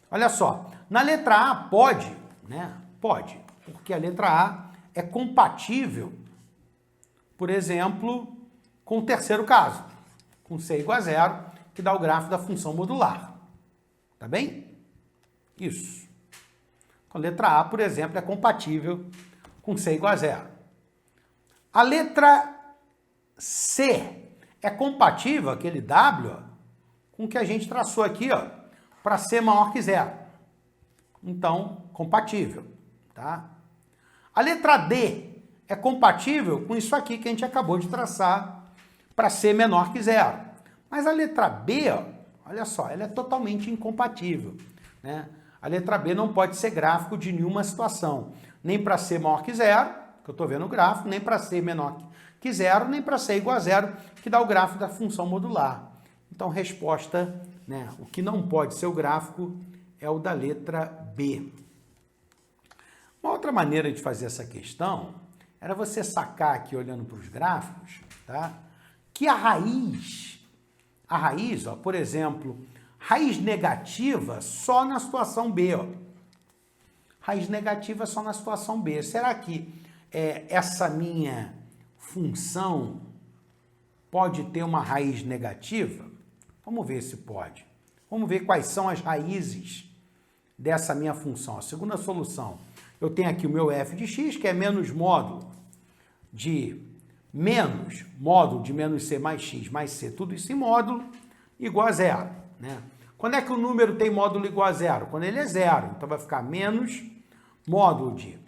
Olha só, na letra A pode, né? Pode, porque a letra A é compatível, por exemplo, com o terceiro caso, com C igual a zero, que dá o gráfico da função modular. Tá bem? Isso. Então, a letra A, por exemplo, é compatível com C igual a zero. A letra C é compatível, aquele W, ó, com o que a gente traçou aqui, ó, para C maior que zero. Então, compatível, tá? A letra D é compatível com isso aqui que a gente acabou de traçar para C menor que zero. Mas a letra B, ó, olha só, ela é totalmente incompatível, né? A letra B não pode ser gráfico de nenhuma situação, nem para C maior que zero, que eu estou vendo o gráfico, nem para C menor que zero, nem para C igual a zero, que dá o gráfico da função modular. Então, resposta, né, o que não pode ser o gráfico é o da letra B. Uma outra maneira de fazer essa questão era você sacar aqui, olhando para os gráficos, tá, que a raiz, ó, por exemplo, raiz negativa só na situação B, ó. Raiz negativa só na situação B. Será que essa minha função pode ter uma raiz negativa? Vamos ver se pode. Vamos ver quais são as raízes dessa minha função. A segunda solução, eu tenho aqui o meu f de x, que é menos módulo de menos c mais x mais c, tudo isso em módulo, igual a zero, né? Quando é que o número tem módulo igual a zero? Quando ele é zero. Então vai ficar menos módulo de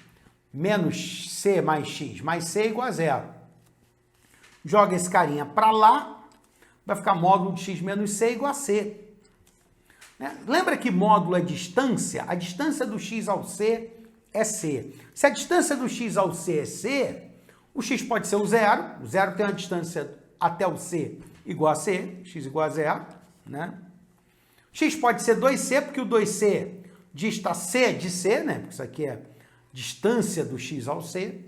menos c mais x mais c igual a zero. Joga esse carinha para lá, vai ficar módulo de x menos c igual a c. Né? Lembra que módulo é distância? A distância do x ao c é c. Se a distância do x ao c é c, o x pode ser o zero tem uma distância até o c igual a c, x igual a zero, né? X pode ser 2c, porque o 2c dista c de c, né? Porque isso aqui é distância do x ao c,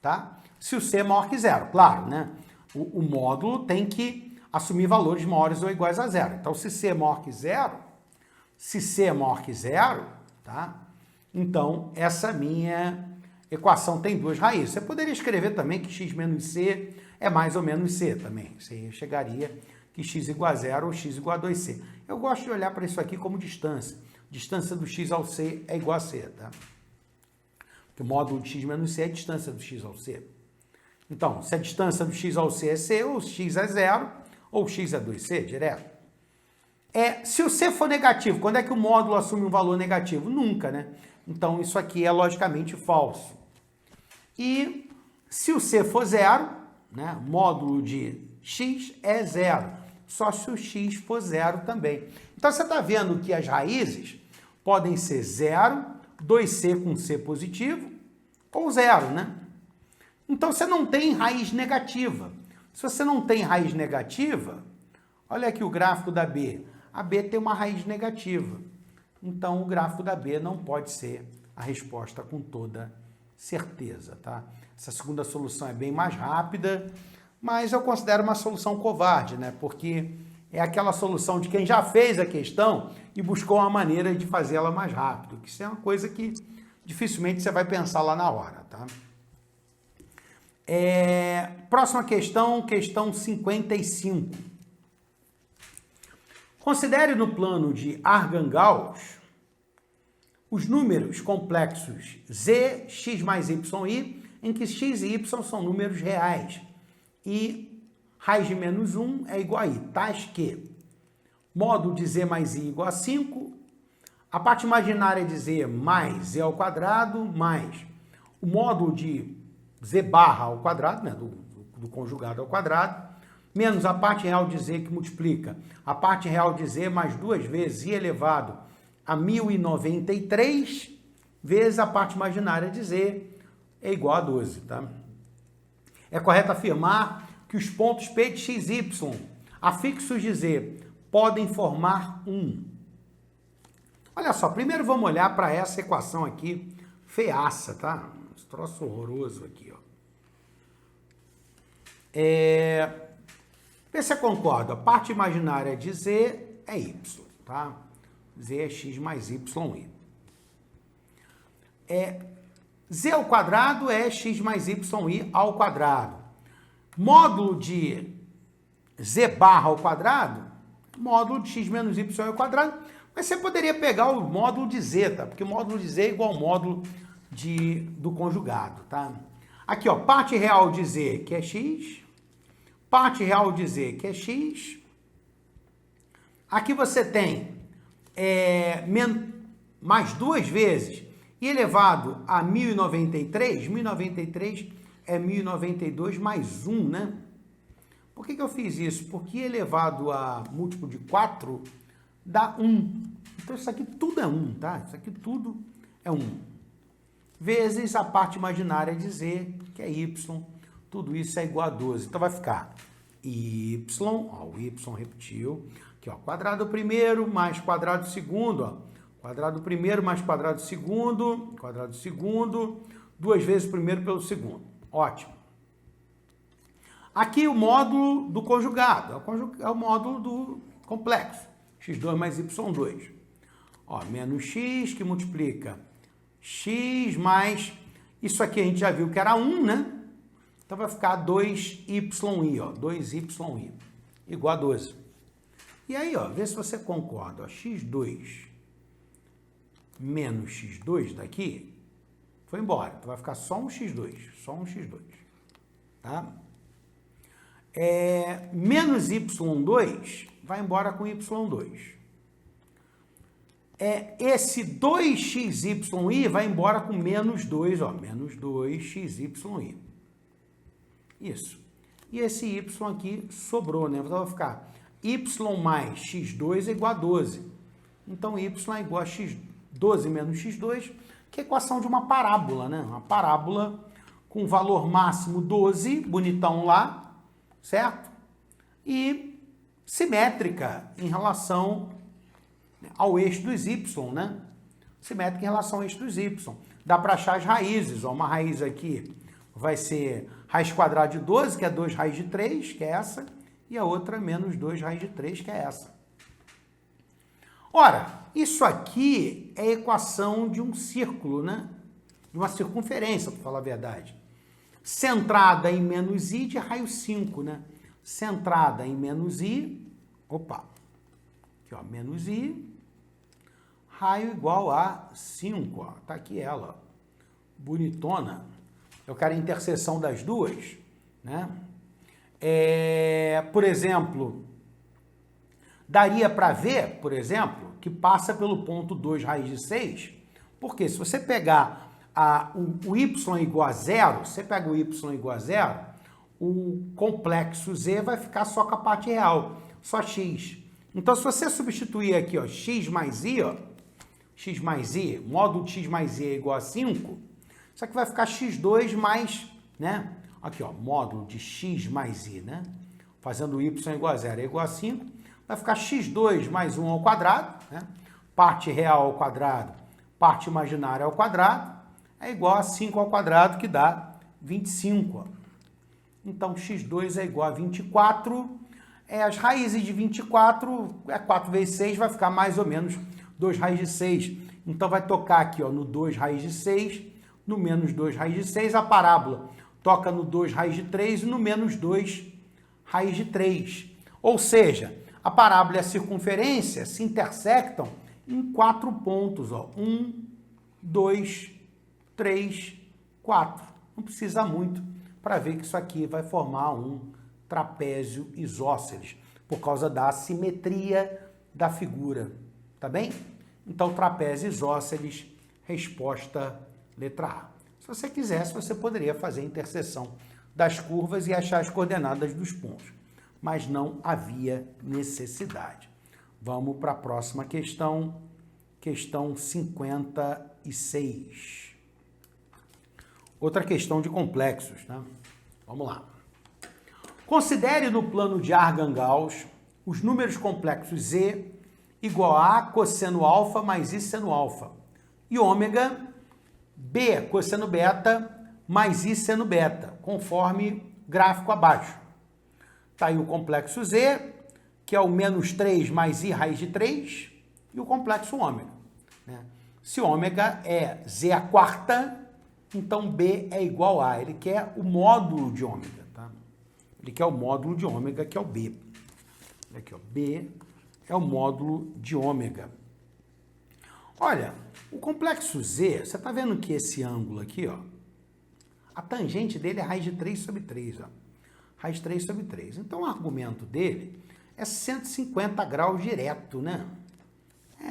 tá? Se o c é maior que zero, claro, né? O módulo tem que assumir valores maiores ou iguais a zero. Então, se c é maior que zero, tá? Então, essa minha equação tem duas raízes. Você poderia escrever também que x menos c é mais ou menos c também. Você chegaria que x igual a zero ou x igual a 2c. Eu gosto de olhar para isso aqui como distância. Distância do x ao c é igual a c, tá? Porque o módulo de x menos c é a distância do x ao c. Então, se a distância do x ao c é c, ou x é zero, ou x é 2c, direto. Se o c for negativo, quando é que o módulo assume um valor negativo? Nunca, né? Então, isso aqui é logicamente falso. E se o c for zero, né, módulo de x é zero, só se o x for zero também. Então, você está vendo que as raízes podem ser 0, 2c com c positivo, ou zero, né? Então, você não tem raiz negativa. Se você não tem raiz negativa, olha aqui o gráfico da B. A B tem uma raiz negativa. Então, o gráfico da B não pode ser a resposta com toda certeza, tá? Essa segunda solução é bem mais rápida, mas eu considero uma solução covarde, né? Porque é aquela solução de quem já fez a questão e buscou uma maneira de fazê-la mais rápido. Que isso é uma coisa que dificilmente você vai pensar lá na hora, tá? Próxima questão, questão 55. Considere no plano de Argand-Gauss os números complexos z, x mais y, i, em que x e y são números reais e raiz de menos 1 é igual a i, tais que módulo de z mais i igual a 5, a parte imaginária de z mais z ao quadrado, mais o módulo de z barra ao quadrado, né, do conjugado ao quadrado, menos a parte real de z que multiplica a parte real de z mais 2 vezes i elevado a 1093 vezes a parte imaginária de z é igual a 12, tá? É correto afirmar que os pontos P de x, y, afixos de z, podem formar um. Olha só, primeiro vamos olhar para essa equação aqui, feiaça, tá? Esse troço horroroso aqui, ó. Vê se você concorda. A parte imaginária de Z é y, tá? Z é x mais y. Z ao quadrado é x mais y ao quadrado. Módulo de Z barra ao quadrado, módulo de x menos y ao quadrado. Mas você poderia pegar o módulo de Z, tá? Porque o módulo de Z é igual ao módulo do conjugado, tá? Aqui, ó, parte real de Z, que é x. Parte real de Z, que é x. Aqui você tem mais 2 vezes e elevado a 1093. 1093 é 1092 mais 1, né? Por que eu fiz isso? Porque elevado a múltiplo de 4 dá 1. Então isso aqui tudo é 1, tá? Isso aqui tudo é 1. Vezes a parte imaginária de Z, que é y. Tudo isso é igual a 12. Então vai ficar y, ó, o y repetiu. Aqui, ó, quadrado primeiro mais quadrado segundo, ó. Quadrado primeiro mais quadrado segundo, 2 vezes o primeiro pelo segundo. Ótimo. Aqui o módulo do conjugado, é o módulo do complexo. x2 mais y2. Ó, menos x que multiplica x mais... Isso aqui a gente já viu que era 1, né? Então vai ficar 2y, ó, 2y igual a 12. E aí, ó, vê se você concorda. Ó, x2 menos x2 daqui foi embora. Então vai ficar só um x2, tá? Menos y2 vai embora com y2. Esse 2xy vai embora com menos 2, ó, menos 2xy. Isso. E esse y aqui sobrou, né? Então vai ficar y mais x2 é igual a 12. Então y é igual a x12 menos x2, que é a equação de uma parábola, né? Uma parábola com valor máximo 12, bonitão lá, certo? E simétrica em relação ao eixo dos y, né? Simétrica em relação ao eixo dos y. Dá para achar as raízes, ó. Uma raiz aqui vai ser raiz quadrada de 12, que é 2 raiz de 3, que é essa, e a outra menos 2 raiz de 3, que é essa. Ora, isso aqui é a equação de um círculo, né? De uma circunferência, para falar a verdade. Centrada em menos i de raio 5, né? Centrada em menos i, aqui, ó, menos i, raio igual a 5, ó. Tá aqui ela, ó. Bonitona. Eu quero a interseção das duas, né? Por exemplo, daria para ver, por exemplo, que passa pelo ponto 2 raiz de 6, porque se você pegar o y igual a 0, você pega o y igual a 0, o complexo z vai ficar só com a parte real, só x. Então, se você substituir aqui, ó, x mais i, ó, x mais i, módulo de x mais i é igual a 5, isso aqui vai ficar x2 mais, né? Aqui, ó, módulo de x mais i, né? Fazendo o y igual a 0 é igual a 5, vai ficar x2 mais 1 ao quadrado, né? Parte real ao quadrado, parte imaginária ao quadrado, é igual a 5 ao quadrado, que dá 25, ó. Então, x2 é igual a 24, as raízes de 24, 4 vezes 6, vai ficar mais ou menos 2 raiz de 6. Então, vai tocar aqui, ó, no 2 raiz de 6, no menos 2 raiz de 6, a parábola toca no 2 raiz de 3 e no menos 2 raiz de 3. Ou seja, a parábola e a circunferência se intersectam em 4 pontos, ó. 1, 2, 3, 4. Não precisa muito para ver que isso aqui vai formar um trapézio isósceles, por causa da assimetria da figura, tá bem? Então, trapézio isósceles, resposta letra A. Se você quisesse, você poderia fazer a interseção das curvas e achar as coordenadas dos pontos, mas não havia necessidade. Vamos para a próxima questão, questão 56. Outra questão de complexos, né? Vamos lá. Considere no plano de Argand-Gauss os números complexos z igual a cosseno alfa mais i seno alfa e ômega b cosseno beta mais i seno beta, conforme gráfico abaixo. Está aí o complexo Z, que é o menos 3 mais I raiz de 3, e o complexo ômega. Né? Se ômega é Z à quarta, então B é igual a. Ele quer o módulo de ômega. Tá? Ele quer o módulo de ômega, que é o B. Aqui, ó, B é o módulo de ômega. Olha, o complexo Z, você está vendo que esse ângulo aqui, ó, a tangente dele é raiz de 3 sobre 3. Ó. Raiz de 3 sobre 3. Então, o argumento dele é 150 graus direto, né?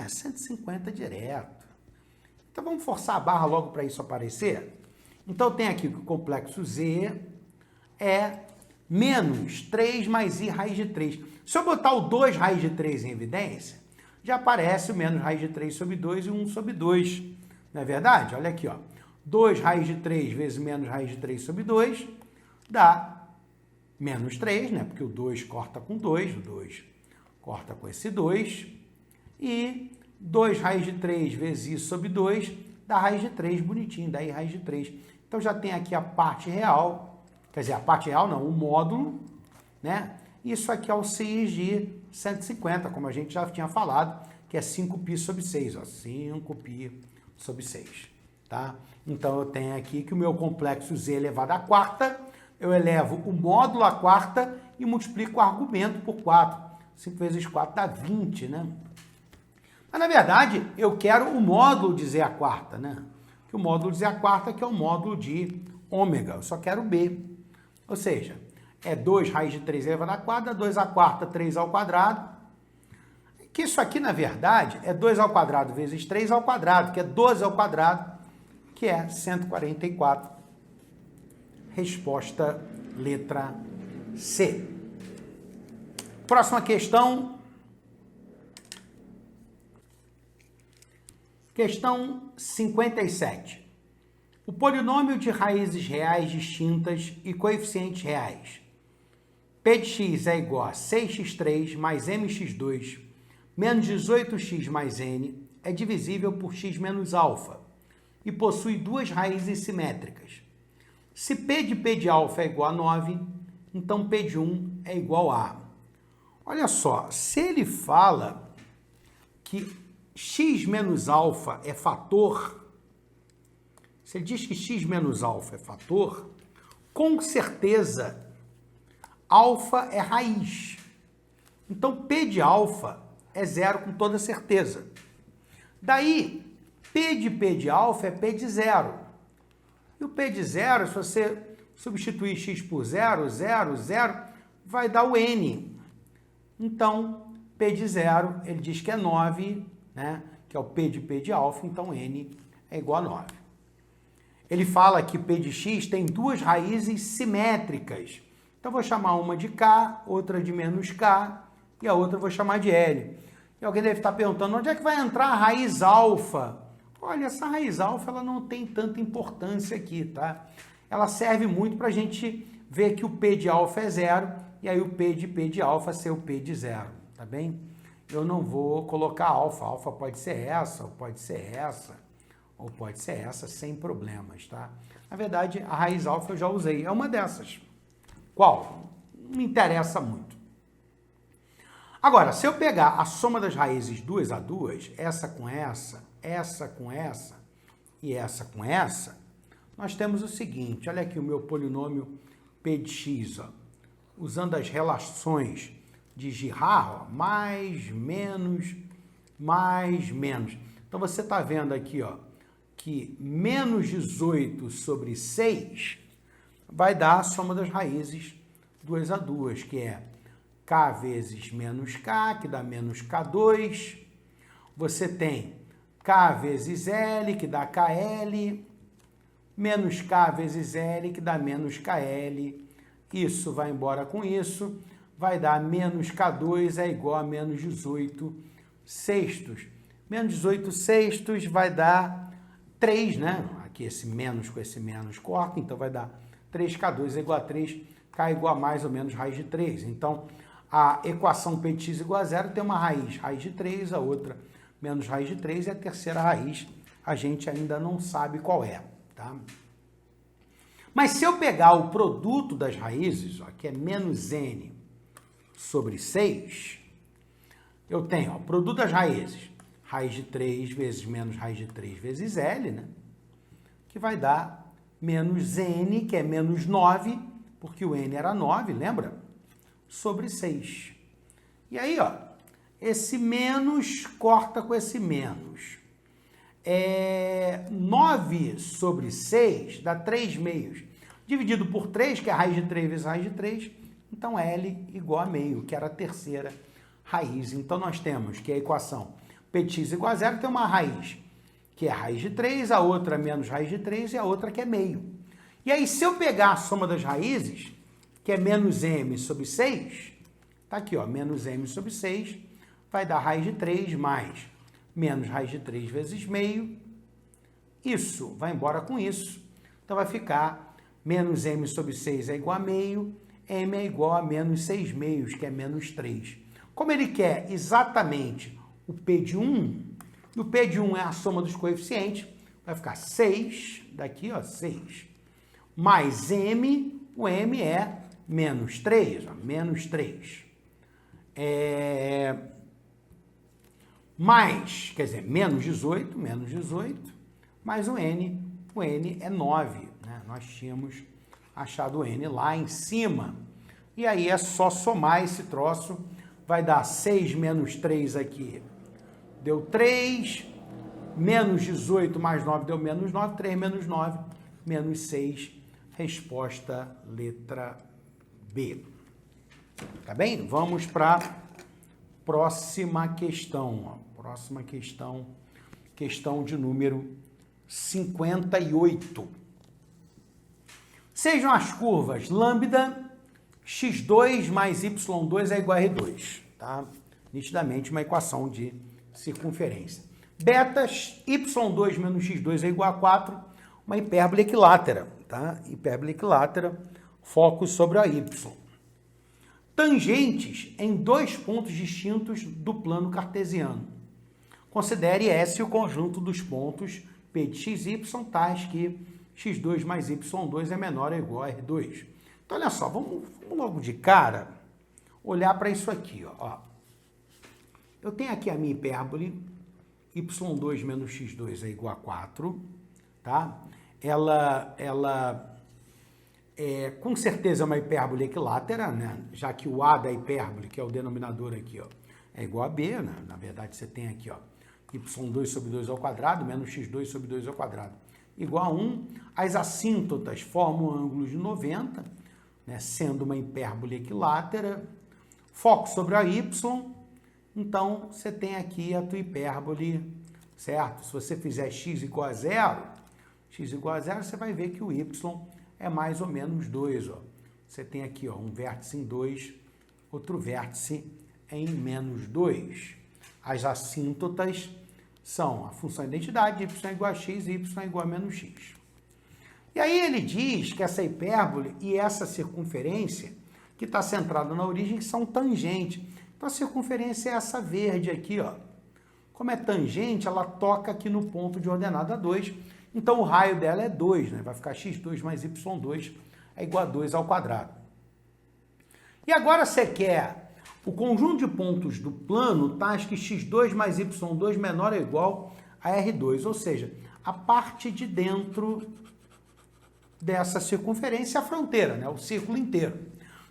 150 direto. Então, vamos forçar a barra logo para isso aparecer? Então, tem aqui que o complexo Z é menos 3 mais I raiz de 3. Se eu botar o 2 raiz de 3 em evidência, já aparece o menos raiz de 3 sobre 2 e 1 sobre 2. Não é verdade? Olha aqui, ó. 2 raiz de 3 vezes menos raiz de 3 sobre 2 dá menos 3, né? Porque o 2 corta com 2, o 2 corta com esse 2. E 2 raiz de 3 vezes isso sobre 2 dá raiz de 3, bonitinho, daí raiz de 3. Então já tem aqui a parte real, quer dizer, a parte real não, o módulo, né? Isso aqui é o CI de 150, como a gente já tinha falado, que é 5π sobre 6, ó, 5π sobre 6, tá? Então eu tenho aqui que o meu complexo Z elevado à quarta, eu elevo o módulo à quarta e multiplico o argumento por 4. 5 vezes 4 dá 20, né? Mas, na verdade, eu quero o módulo de Z à quarta, né? Que o módulo de Z à quarta que é o módulo de ômega. Eu só quero B. Ou seja, é 2 raiz de 3 elevado à quadra, 2 à quarta, 3 ao quadrado. Que isso aqui, na verdade, é 2 ao quadrado vezes 3 ao quadrado, que é 12 ao quadrado, que é 144. Resposta letra C. Próxima questão. Questão 57. O polinômio de raízes reais distintas e coeficientes reais. P de x é igual a 6x3 mais mx2 menos 18x mais n é divisível por x menos alfa e possui duas raízes simétricas. Se P de alfa é igual a 9, então P de 1 é igual a... Olha só, se ele fala que x menos alfa é fator, se ele diz que x menos alfa é fator, com certeza alfa é raiz. Então P de alfa é zero com toda certeza. Daí, P de alfa é P de zero. E o P de zero, se você substituir x por 0, 0, 0, vai dar o n. Então, P de zero, ele diz que é 9, né? Que é o P de alfa, então n é igual a 9. Ele fala que P de x tem duas raízes simétricas. Então, vou chamar uma de K, outra de menos K, e a outra eu vou chamar de L. E alguém deve estar perguntando, onde é que vai entrar a raiz alfa? Olha, essa raiz alfa ela não tem tanta importância aqui, tá? Ela serve muito para a gente ver que o P de alfa é zero, e aí o P de alfa ser o P de zero, tá bem? Eu não vou colocar alfa. Alfa pode ser essa, ou pode ser essa, ou pode ser essa, sem problemas, tá? Na verdade, a raiz alfa eu já usei, é uma dessas. Qual? Não me interessa muito. Agora, se eu pegar a soma das raízes 2 a 2, essa com essa e essa com essa, nós temos o seguinte, olha aqui o meu polinômio P de x, ó, usando as relações de Girard, ó, mais, menos. Então, você está vendo aqui, ó, que menos 18 sobre 6 vai dar a soma das raízes 2 a 2, que é K vezes menos K, que dá menos K2. Você tem K vezes L, que dá KL, menos K vezes L, que dá menos KL. Isso vai embora com isso, vai dar menos K2 é igual a menos 18 sextos. Menos 18 sextos vai dar 3, né? Aqui esse menos com esse menos corta, então vai dar 3K2 é igual a 3, K é igual a mais ou menos raiz de 3. Então, a equação P de x igual a zero tem uma raiz de 3, a outra menos raiz de 3 e a terceira raiz a gente ainda não sabe qual é, tá? Mas se eu pegar o produto das raízes, ó, que é menos n sobre 6, eu tenho, ó, produto das raízes. Raiz de 3 vezes menos raiz de 3 vezes L, né? Que vai dar menos N, que é menos 9, porque o N era 9, lembra? Sobre 6. E aí, ó, esse menos corta com esse menos. 9 sobre 6 dá 3 meios. Dividido por 3, que é raiz de 3 vezes raiz de 3, então L igual a meio, que era a terceira raiz. Então, nós temos que a equação P de x igual a 0 tem uma raiz, que é raiz de 3, a outra menos raiz de 3 e a outra que é meio. E aí, se eu pegar a soma das raízes, que é menos m sobre 6, tá aqui, ó, menos m sobre 6, vai dar raiz de 3 mais menos raiz de 3 vezes meio. Isso vai embora com isso. Então, vai ficar menos m sobre 6 é igual a meio, m é igual a menos 6 meios, que é menos 3. Como ele quer exatamente o P de 1, e o P de 1 é a soma dos coeficientes, vai ficar 6, daqui, ó, 6, mais m, o m é menos 3, ó, menos 3. Mais, quer dizer, menos 18, mais o n é 9, né? Nós tínhamos achado o n lá em cima. E aí é só somar esse troço, vai dar 6 menos 3 aqui, deu 3, menos 18 mais 9 deu menos 9, 3 menos 9, menos 6, resposta letra B. Tá bem? Vamos para a próxima questão. Ó. Próxima questão, questão de número 58. Sejam as curvas lambda, x2 mais y2 é igual a R2. Tá? Nitidamente uma equação de circunferência. Betas, y2 menos x2 é igual a 4, uma hipérbole equilátera. Tá? Hipérbole equilátera, foco sobre a y. Tangentes em dois pontos distintos do plano cartesiano. Considere S o conjunto dos pontos P de x e y, tais que x2 mais y2 é menor ou igual a R2. Então, olha só, vamos logo de cara olhar para isso aqui. Ó. Eu tenho aqui a minha hipérbole, y2 menos x2 é igual a 4, tá? Ela com certeza é uma hipérbole equilátera, né? Já que o A da hipérbole, que é o denominador aqui, ó, é igual a B, né? Na verdade, você tem aqui, ó, y2 sobre 2 ao quadrado menos x2 sobre 2 ao quadrado igual a 1. As assíntotas formam ângulos de 90, né? Sendo uma hipérbole equilátera. Foco sobre a y. Então, você tem aqui a tua hipérbole, certo? Se você fizer x igual a 0, você vai ver que o y é mais ou menos 2, ó. Você tem aqui, ó, um vértice em 2, outro vértice em menos 2. As assíntotas são a função de identidade, y é igual a x e y é igual a menos x. E aí ele diz que essa hipérbole e essa circunferência, que está centrada na origem, são tangentes. Então, a circunferência é essa verde aqui, ó. Como é tangente, ela toca aqui no ponto de ordenada 2. Então, o raio dela é 2, né? Vai ficar x2 mais y2 é igual a 2 ao quadrado. E agora você quer o conjunto de pontos do plano, tais que x2 mais y2 menor ou igual a R2. Ou seja, a parte de dentro dessa circunferência, a fronteira, né? O círculo inteiro.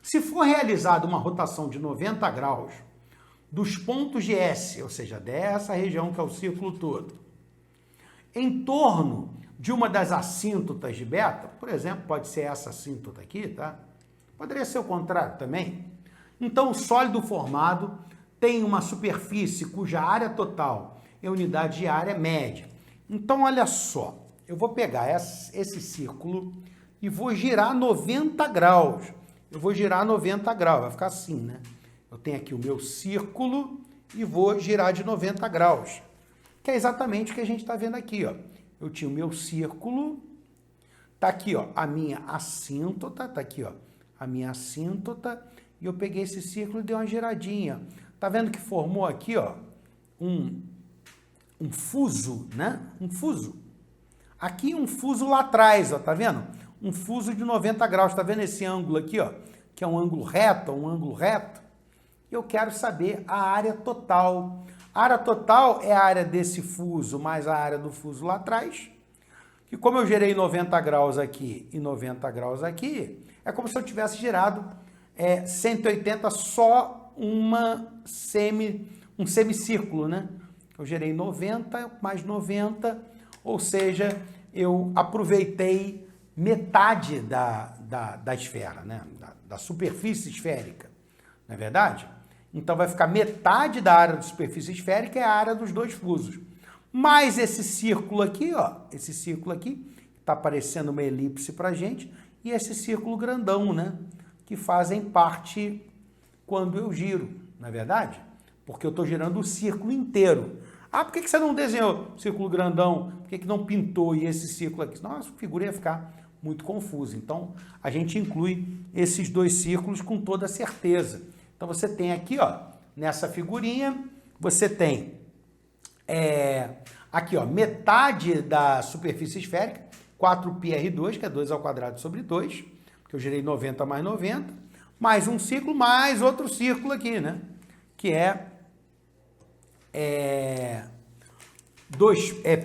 Se for realizada uma rotação de 90 graus dos pontos de S, ou seja, dessa região que é o círculo todo, em torno de uma das assíntotas de beta, por exemplo, pode ser essa assíntota aqui, tá? Poderia ser o contrário também. Então, o sólido formado tem uma superfície cuja área total é unidade de área média. Então, olha só, eu vou pegar esse círculo e vou girar 90 graus. Vai ficar assim, né? Eu tenho aqui o meu círculo e vou girar de 90 graus. Que é exatamente o que a gente está vendo aqui, ó. Eu tinha o meu círculo, tá aqui, ó, a minha assíntota, tá aqui, ó, a minha assíntota, e eu peguei esse círculo e dei uma giradinha. Tá vendo que formou aqui, ó, um fuso, né? Um fuso. Aqui um fuso lá atrás, ó, tá vendo? Um fuso de 90 graus, tá vendo esse ângulo aqui, ó, que é um ângulo reto, eu quero saber a área total. A área total é a área desse fuso mais a área do fuso lá atrás, que como eu gerei 90 graus aqui e 90 graus aqui, é como se eu tivesse gerado 180 só um semicírculo, né? Eu gerei 90 mais 90, ou seja, eu aproveitei metade da esfera, né? Da superfície esférica, não é verdade? Então vai ficar metade da área da superfície esférica é a área dos dois fusos. Mais esse círculo aqui, ó, esse círculo aqui, está parecendo uma elipse para a gente, e esse círculo grandão, né? Que fazem parte quando eu giro, não é verdade? Porque eu estou girando o círculo inteiro. Ah, por que você não desenhou círculo grandão? Por que não pintou e esse círculo aqui? Nossa, a figura ia ficar muito confusa. Então, a gente inclui esses dois círculos com toda certeza. Então, você tem aqui, ó, nessa figurinha, você tem aqui, ó, metade da superfície esférica, 4πr2, que é 2 ao quadrado sobre 2, que eu gerei 90 mais 90, mais um círculo, mais outro círculo aqui, né? Que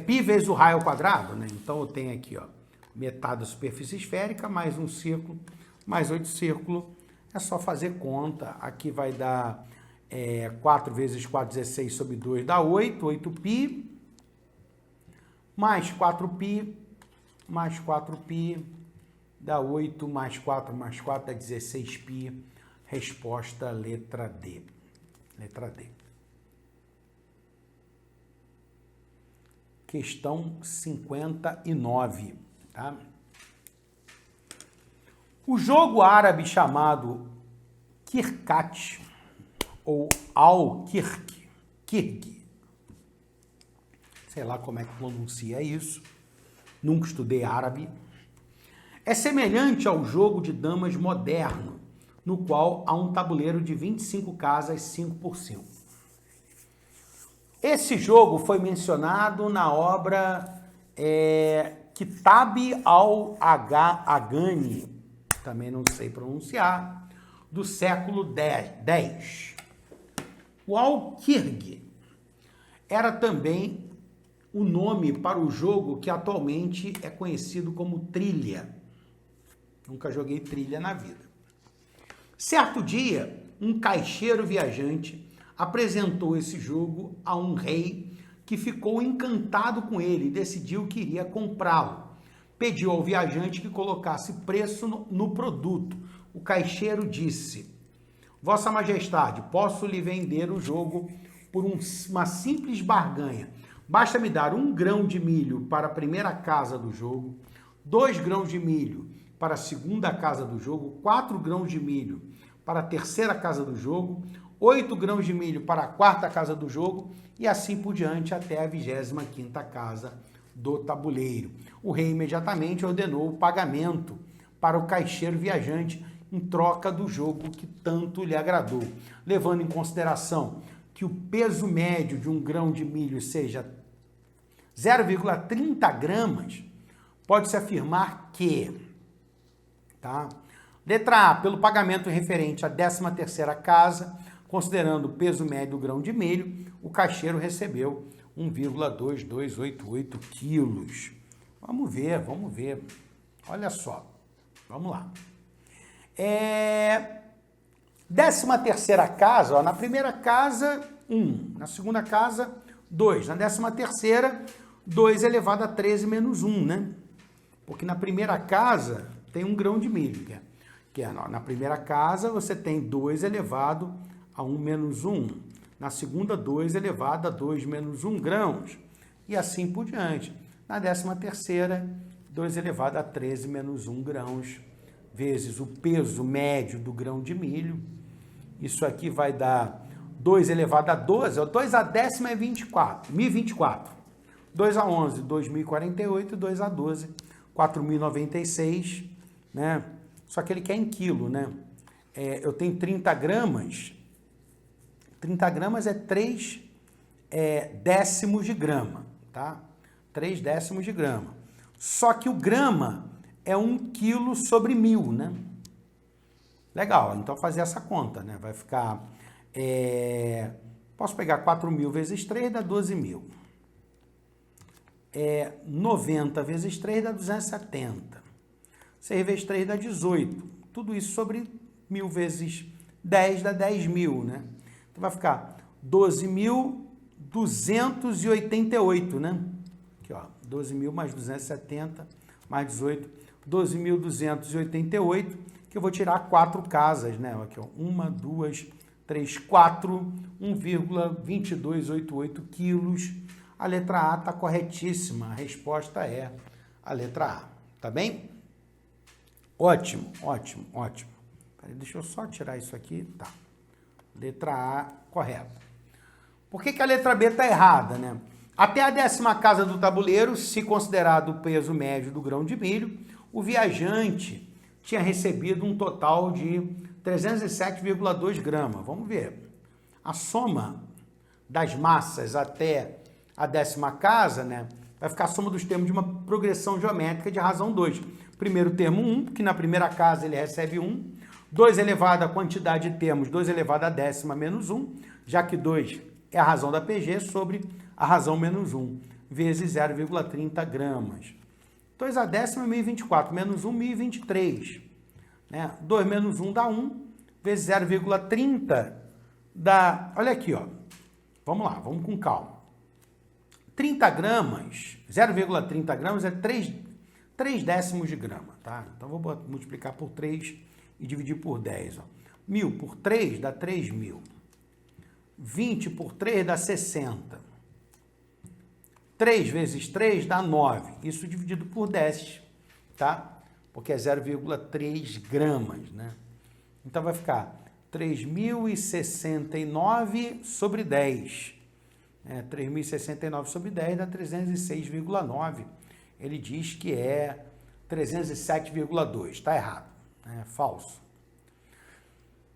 π vezes o raio ao quadrado, né? Então, eu tenho aqui, ó, metade da superfície esférica, mais um círculo, mais 8 círculos. É só fazer conta. Aqui vai dar 4 vezes 4, 16 sobre 2 dá 8, 8π, mais 4π, mais 4π, dá 8, mais 4 dá 16π. Resposta letra D. Letra D. Questão 59, tá? O jogo árabe chamado Kirkat, ou Al-Kirk, sei lá como é que pronuncia isso, nunca estudei árabe, é semelhante ao jogo de damas moderno, no qual há um tabuleiro de 25 casas 5 por 5. Esse jogo foi mencionado na obra Kitab al-Aghani, também não sei pronunciar, do século X. O Al-Kirk era também o nome para o jogo que atualmente é conhecido como trilha. Nunca joguei trilha na vida. Certo dia, um caixeiro viajante apresentou esse jogo a um rei que ficou encantado com ele e decidiu que iria comprá-lo. Pediu ao viajante que colocasse preço no produto. O caixeiro disse: Vossa Majestade, posso lhe vender o jogo por uma simples barganha. Basta me dar 1 grão de milho para a primeira casa do jogo, 2 grãos de milho para a segunda casa do jogo, 4 grãos de milho para a terceira casa do jogo, 8 grãos de milho para a quarta casa do jogo e assim por diante até a 25ª casa do tabuleiro. O rei imediatamente ordenou o pagamento para o caixeiro viajante em troca do jogo que tanto lhe agradou, levando em consideração que o peso médio de 1 grão de milho seja 0,30 gramas, pode-se afirmar que, tá? Letra A, pelo pagamento referente à 13ª casa, considerando o peso médio do grão de milho, o caixeiro recebeu 1,2288 quilos. Vamos ver. Olha só, vamos lá. 13ª casa, ó, na primeira casa, 1. Na segunda casa, 2. Na 13ª, 2 elevado a 13 menos 1, né? Porque na primeira casa tem 1 grão de milho, na primeira casa você tem 2 elevado a 1 menos 1. Na segunda, 2 elevado a 2 menos 1 grãos. E assim por diante. Na 13ª, 2 elevado a 13 menos 1 grãos, vezes o peso médio do grão de milho. Isso aqui vai dar 2 elevado a 12, 2 a 10ª é 1024. 2 a 11, 2048, 2 a 12, 4096, né? Só que ele quer em quilo, né? Eu tenho 30 gramas. 30 gramas é 3 décimos de grama, tá? 3 décimos de grama. Só que o grama é 1 quilo sobre 1000, né? Legal, então fazer essa conta, né? Vai ficar Posso pegar 4.000 vezes 3, dá 12.000. 90 vezes 3 dá 270. 6 vezes 3 dá 18. Tudo isso sobre 1.000 vezes 10 dá 10.000, né? Então vai ficar 12.288, né? Aqui, ó, 12.000 mais 270 mais 18, 12.288, que eu vou tirar 4 casas, né? Aqui, ó, 1, 2, 3, 4, 1,2288 quilos. A letra A está corretíssima, a resposta é a letra A, tá bem? Ótimo, ótimo, ótimo. Peraí, deixa eu só tirar isso aqui, tá. Letra A, correta. Por que a letra B está errada, né? Até a 10ª casa do tabuleiro, se considerado o peso médio do grão de milho, o viajante tinha recebido um total de 307,2 gramas. Vamos ver. A soma das massas até a 10ª casa, né, vai ficar a soma dos termos de uma progressão geométrica de razão 2. Primeiro termo 1, que na primeira casa ele recebe 1. 2 elevado à quantidade de termos, 2 elevado à 10ª menos 1, já que 2 é a razão da PG sobre a razão menos 1, vezes 0,30 gramas. 2 à 10ª, 1.024, menos 1, 1.023. Né? 2 menos 1 dá 1, vezes 0,30 dá... Olha aqui, ó. Vamos lá, vamos com calma. 30 gramas, 0,30 gramas é 3 décimos de grama, tá? Então, vou multiplicar por 3 e dividir por 10, ó. 1.000 por 3 dá 3.000. 20 por 3 dá 60. 3 vezes 3 dá 9. Isso dividido por 10, tá? Porque é 0,3 gramas, né? Então, vai ficar 3.069 sobre 10. 3.069 sobre 10 dá 306,9. Ele diz que é 307,2. Está errado. É falso.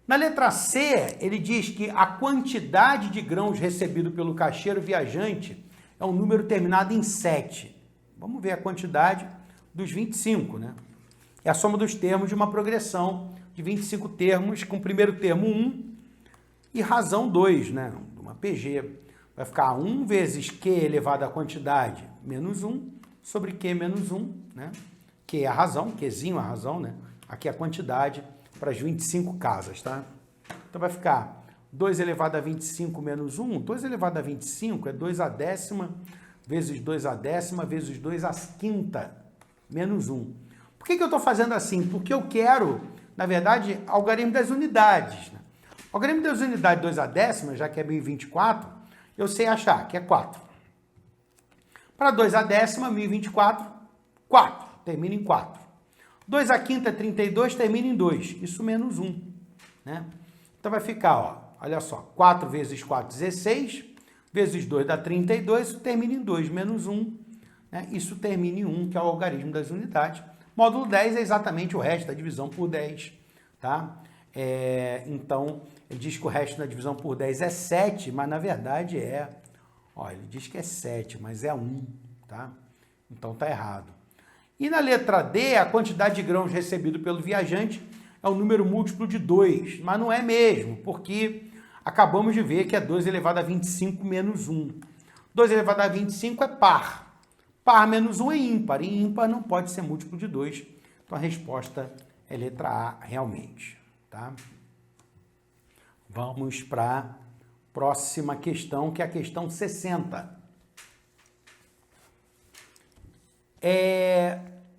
Na letra C, ele diz que a quantidade de grãos recebido pelo caixeiro viajante é um número terminado em 7. Vamos ver a quantidade dos 25, né? É a soma dos termos de uma progressão de 25 termos, com o primeiro termo 1 e razão 2, né? Uma PG. Vai ficar 1 vezes Q elevado à quantidade menos 1 sobre Q menos 1, né? Que é a razão, Qzinho a razão, né? Aqui é a quantidade para as 25 casas, tá? Então vai ficar 2 elevado a 25 menos 1. 2 elevado a 25 é 2 à 10ª vezes 2 à 10ª vezes 2 à 5ª menos 1. Por que eu estou fazendo assim? Porque eu quero, na verdade, algarismo das unidades, né? O algarismo das unidades 2 à 10ª, já que é 1024, eu sei achar que é 4. Para 2 à 10ª, 1024, 4. Termina em 4. 2 à 5ª é 32, termina em 2. Isso menos 1. Né? Então vai ficar, ó, olha só, 4 vezes 4, 16, vezes 2 dá 32, isso termina em 2, menos 1. Né? Isso termina em 1, que é o algarismo das unidades. Módulo 10 é exatamente o resto da divisão por 10. Tá? Então, ele diz que o resto da divisão por 10 é 7, mas na verdade ele diz que é 7, mas é 1, tá? Então tá errado. E na letra D, a quantidade de grãos recebido pelo viajante é um número múltiplo de 2, mas não é mesmo, porque acabamos de ver que é 2 elevado a 25 menos 1. 2 elevado a 25 é par. Par menos 1 é ímpar, e ímpar não pode ser múltiplo de 2. Então a resposta é letra A realmente, tá? Vamos para a próxima questão, que é a questão 60.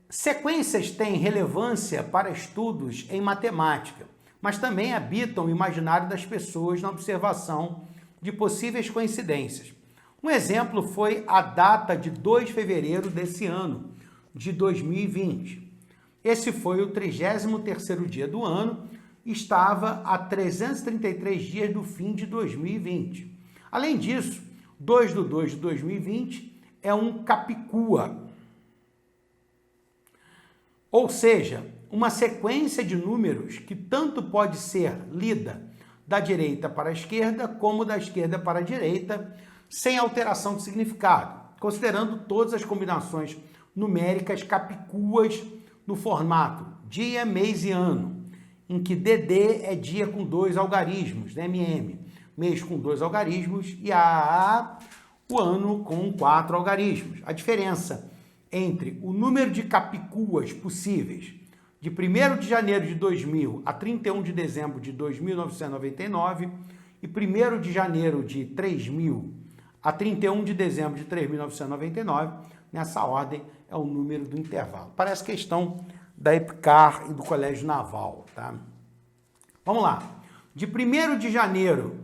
Sequências têm relevância para estudos em matemática, mas também habitam o imaginário das pessoas na observação de possíveis coincidências. Um exemplo foi a data de 2 de fevereiro desse ano, de 2020. Esse foi o 33º dia do ano, estava a 333 dias do fim de 2020. Além disso, 2/2 de 2020 é um capicua, ou seja, uma sequência de números que tanto pode ser lida da direita para a esquerda como da esquerda para a direita, sem alteração de significado, considerando todas as combinações numéricas capicuas no formato dia, mês e ano, em que DD é dia com 2 algarismos, MM, mês com 2 algarismos, e o ano com 4 algarismos. A diferença entre o número de capicuas possíveis de 1º de janeiro de 2000 a 31 de dezembro de 2999 e 1º de janeiro de 3000 a 31 de dezembro de 3999, nessa ordem é o número do intervalo. Parece questão da EPICAR e do Colégio Naval, tá? Vamos lá. De 1º de janeiro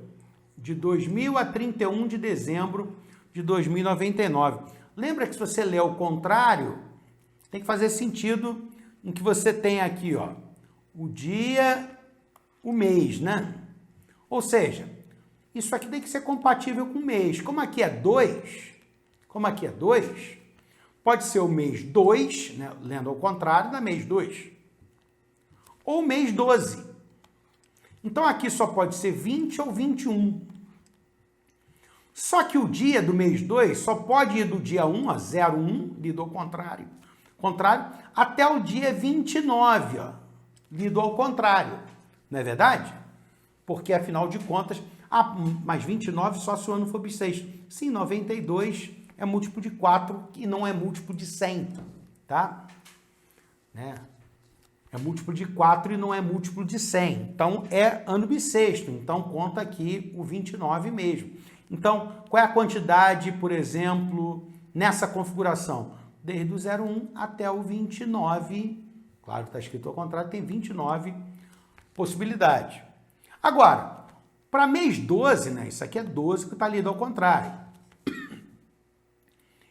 de 2000 a 31 de dezembro de 2099. Lembra que se você ler ao contrário, tem que fazer sentido em que você tem aqui, ó, o dia, o mês, né? Ou seja, isso aqui tem que ser compatível com o mês. Como aqui é 2, pode ser o mês 2, né, lendo ao contrário, da mês 2. Ou o mês 12. Então aqui só pode ser 20 ou 21. Só que o dia do mês 2 só pode ir do dia 1, ó, 01, lido ao contrário, até o dia 29, ó, lido ao contrário. Não é verdade? Porque, afinal de contas, mas 29 só se o ano for bissexto. Sim, 92 é múltiplo de 4 e não é múltiplo de 100, tá? Né? É múltiplo de 4 e não é múltiplo de 100. Então, é ano bissexto. Então, conta aqui o 29 mesmo. Então, qual é a quantidade, por exemplo, nessa configuração? Desde o 01 até o 29. Claro que está escrito ao contrário, tem 29 possibilidades. Agora, para mês 12, né? Isso aqui é 12 que está lido ao contrário.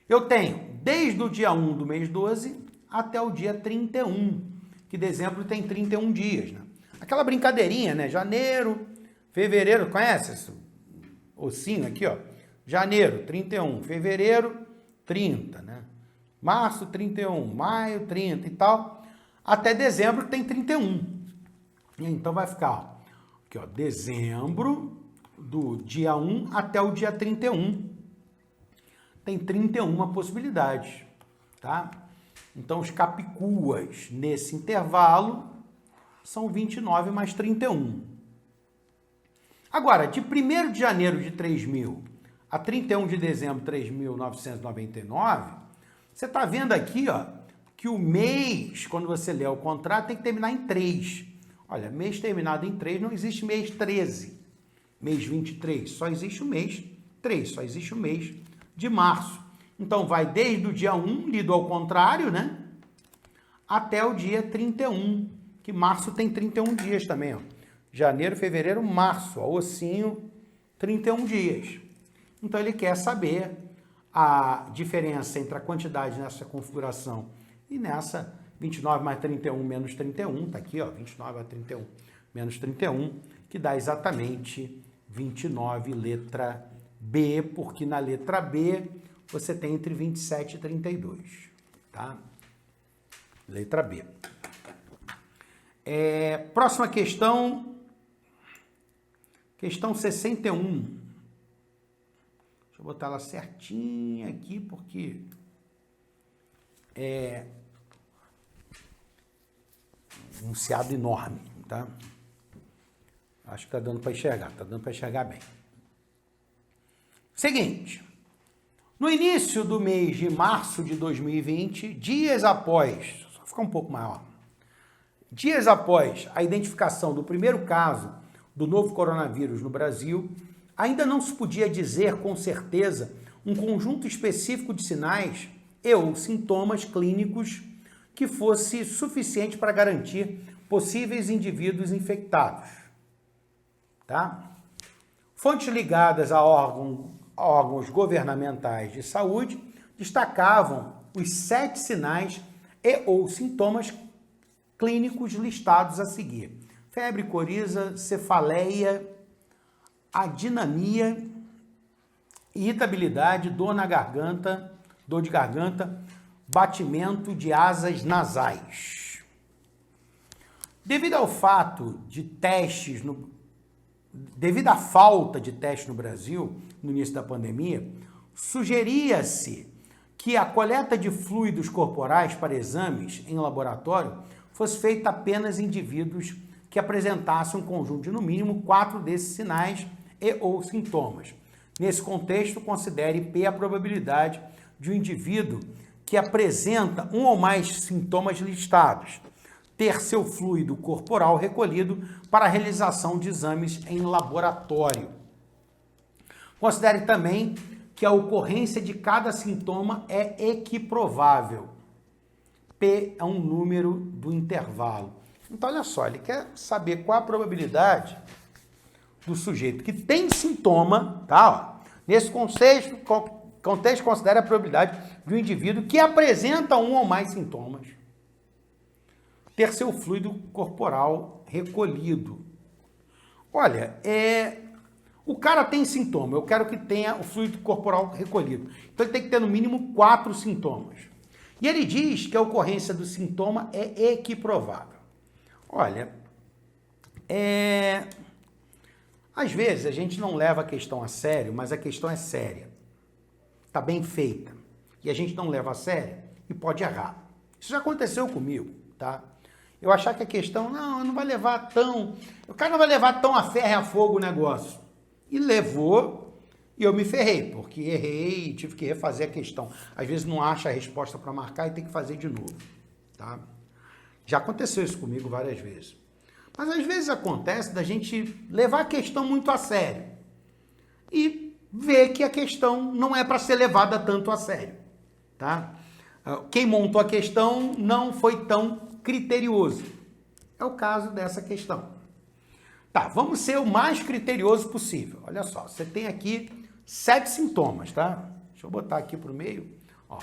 Eu tenho desde o dia 1 do mês 12 até o dia 31, que dezembro tem 31 dias, né? Aquela brincadeirinha, né? Janeiro, fevereiro, conhece esse ossinho aqui, ó? Janeiro, 31, fevereiro, 30, né? Março, 31, maio, 30 e tal, até dezembro tem 31. Então vai ficar, ó, aqui, ó, dezembro, do dia 1 até o dia 31. Tem 31 possibilidades, tá? Então, os capicuas nesse intervalo são 29 mais 31. Agora, de 1º de janeiro de 3000 a 31 de dezembro de 3.999, você está vendo aqui, ó, que o mês, quando você lê ao contrário, tem que terminar em 3. Olha, mês terminado em 3, não existe mês 13, mês 23, só existe o mês 3, só existe o mês de março. Então, vai desde o dia 1, lido ao contrário, né? Até o dia 31, que março tem 31 dias também, ó. Janeiro, fevereiro, março, ó, ossinho, 31 dias. Então, ele quer saber a diferença entre a quantidade nessa configuração e nessa 29 mais 31 menos 31, tá aqui, ó, 29 mais 31 menos 31, que dá exatamente 29, letra B, porque na letra B você tem entre 27 e 32, tá? Letra B. Próxima questão, questão 61. Deixa eu botar ela certinha aqui, porque é um enunciado enorme, tá? Acho que tá dando para enxergar bem. Seguinte, no início do mês de março de 2020, dias após, só ficar um pouco maior, dias após a identificação do primeiro caso do novo coronavírus no Brasil, ainda não se podia dizer com certeza um conjunto específico de sinais e ou sintomas clínicos que fosse suficiente para garantir possíveis indivíduos infectados, tá? Fontes ligadas a órgãos governamentais de saúde destacavam os 7 sinais e ou sintomas clínicos listados a seguir: febre, coriza, cefaleia, adinamia, irritabilidade, dor de garganta, batimento de asas nasais. Devido à falta de testes no Brasil, no início da pandemia, sugeria-se que a coleta de fluidos corporais para exames em laboratório fosse feita apenas em indivíduos que apresentassem um conjunto de, no mínimo, 4 desses sinais e ou sintomas. Nesse contexto, considere P a probabilidade de um indivíduo que apresenta um ou mais sintomas listados ter seu fluido corporal recolhido para a realização de exames em laboratório. Considere também que a ocorrência de cada sintoma é equiprovável. P é um número do intervalo. Então, olha só, ele quer saber qual a probabilidade do sujeito que tem sintoma, tá? Ó, nesse contexto, considere a probabilidade de um indivíduo que apresenta um ou mais sintomas ter seu fluido corporal recolhido. Olha, o cara tem sintoma, eu quero que tenha o fluido corporal recolhido. Então ele tem que ter no mínimo 4 sintomas. E ele diz que a ocorrência do sintoma é equiprovável. Olha, às vezes a gente não leva a questão a sério, mas a questão é séria. Está bem feita. E a gente não leva a sério e pode errar. Isso já aconteceu comigo, tá? Eu achar que a questão, não vai levar tão... O cara não vai levar tão a ferro e a fogo o negócio. E levou, e eu me ferrei, porque errei e tive que refazer a questão. Às vezes não acha a resposta para marcar e tem que fazer de novo, tá? Já aconteceu isso comigo várias vezes. Mas às vezes acontece da gente levar a questão muito a sério e ver que a questão não é para ser levada tanto a sério, tá? Quem montou a questão não foi tão criterioso. É o caso dessa questão. Tá, vamos ser o mais criterioso possível. Olha só, você tem aqui 7 sintomas, tá? Deixa eu botar aqui para o meio. Ó,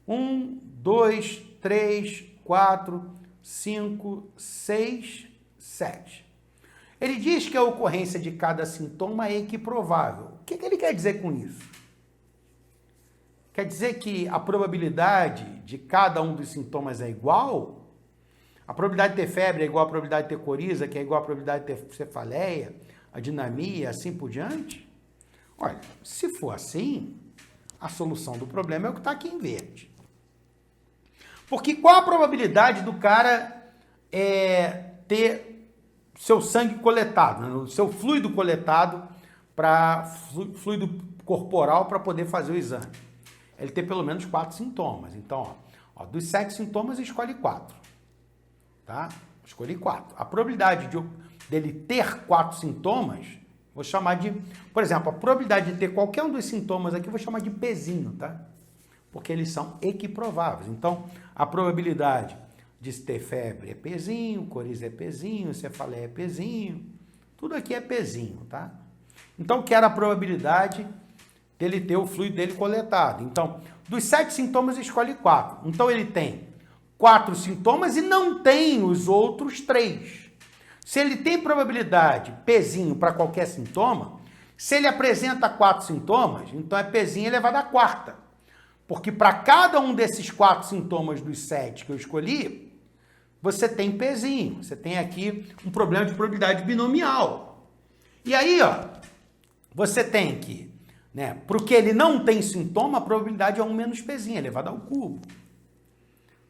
1, 2, 3, 4, 5, 6, 7. Ele diz que a ocorrência de cada sintoma é equiprovável. O que ele quer dizer com isso? Quer dizer que a probabilidade de cada um dos sintomas é igual? A probabilidade de ter febre é igual à probabilidade de ter coriza, que é igual à probabilidade de ter cefaleia, a dinamia, assim por diante? Olha, se for assim, a solução do problema é o que está aqui em verde. Porque qual a probabilidade do cara ter seu sangue coletado, né, o seu fluido coletado, fluido corporal para poder fazer o exame? Ele ter pelo menos 4 sintomas. Então, ó, dos 7 sintomas, escolhe 4. Tá? Escolhi 4. A probabilidade dele ter 4 sintomas, vou chamar de... Por exemplo, a probabilidade de ter qualquer um dos sintomas aqui, vou chamar de Pzinho, tá? Porque eles são equiprováveis. Então, a probabilidade de ter febre é Pzinho, coriza é Pzinho, cefaleia é Pzinho, tudo aqui é Pzinho, tá? Então, quero a probabilidade dele ter o fluido dele coletado. Então, dos 7 sintomas, escolhe 4. Então, ele tem 4 sintomas e não tem os outros 3. Se ele tem probabilidade Pzinho para qualquer sintoma, se ele apresenta 4 sintomas, então é Pzinho elevado à 4ª. Porque para cada um desses 4 sintomas dos 7 que eu escolhi, você tem Pzinho. Você tem aqui um problema de probabilidade binomial. E aí, ó, você tem que, né, porque ele não tem sintoma, a probabilidade é 1 menos Pzinho, elevado ao cubo.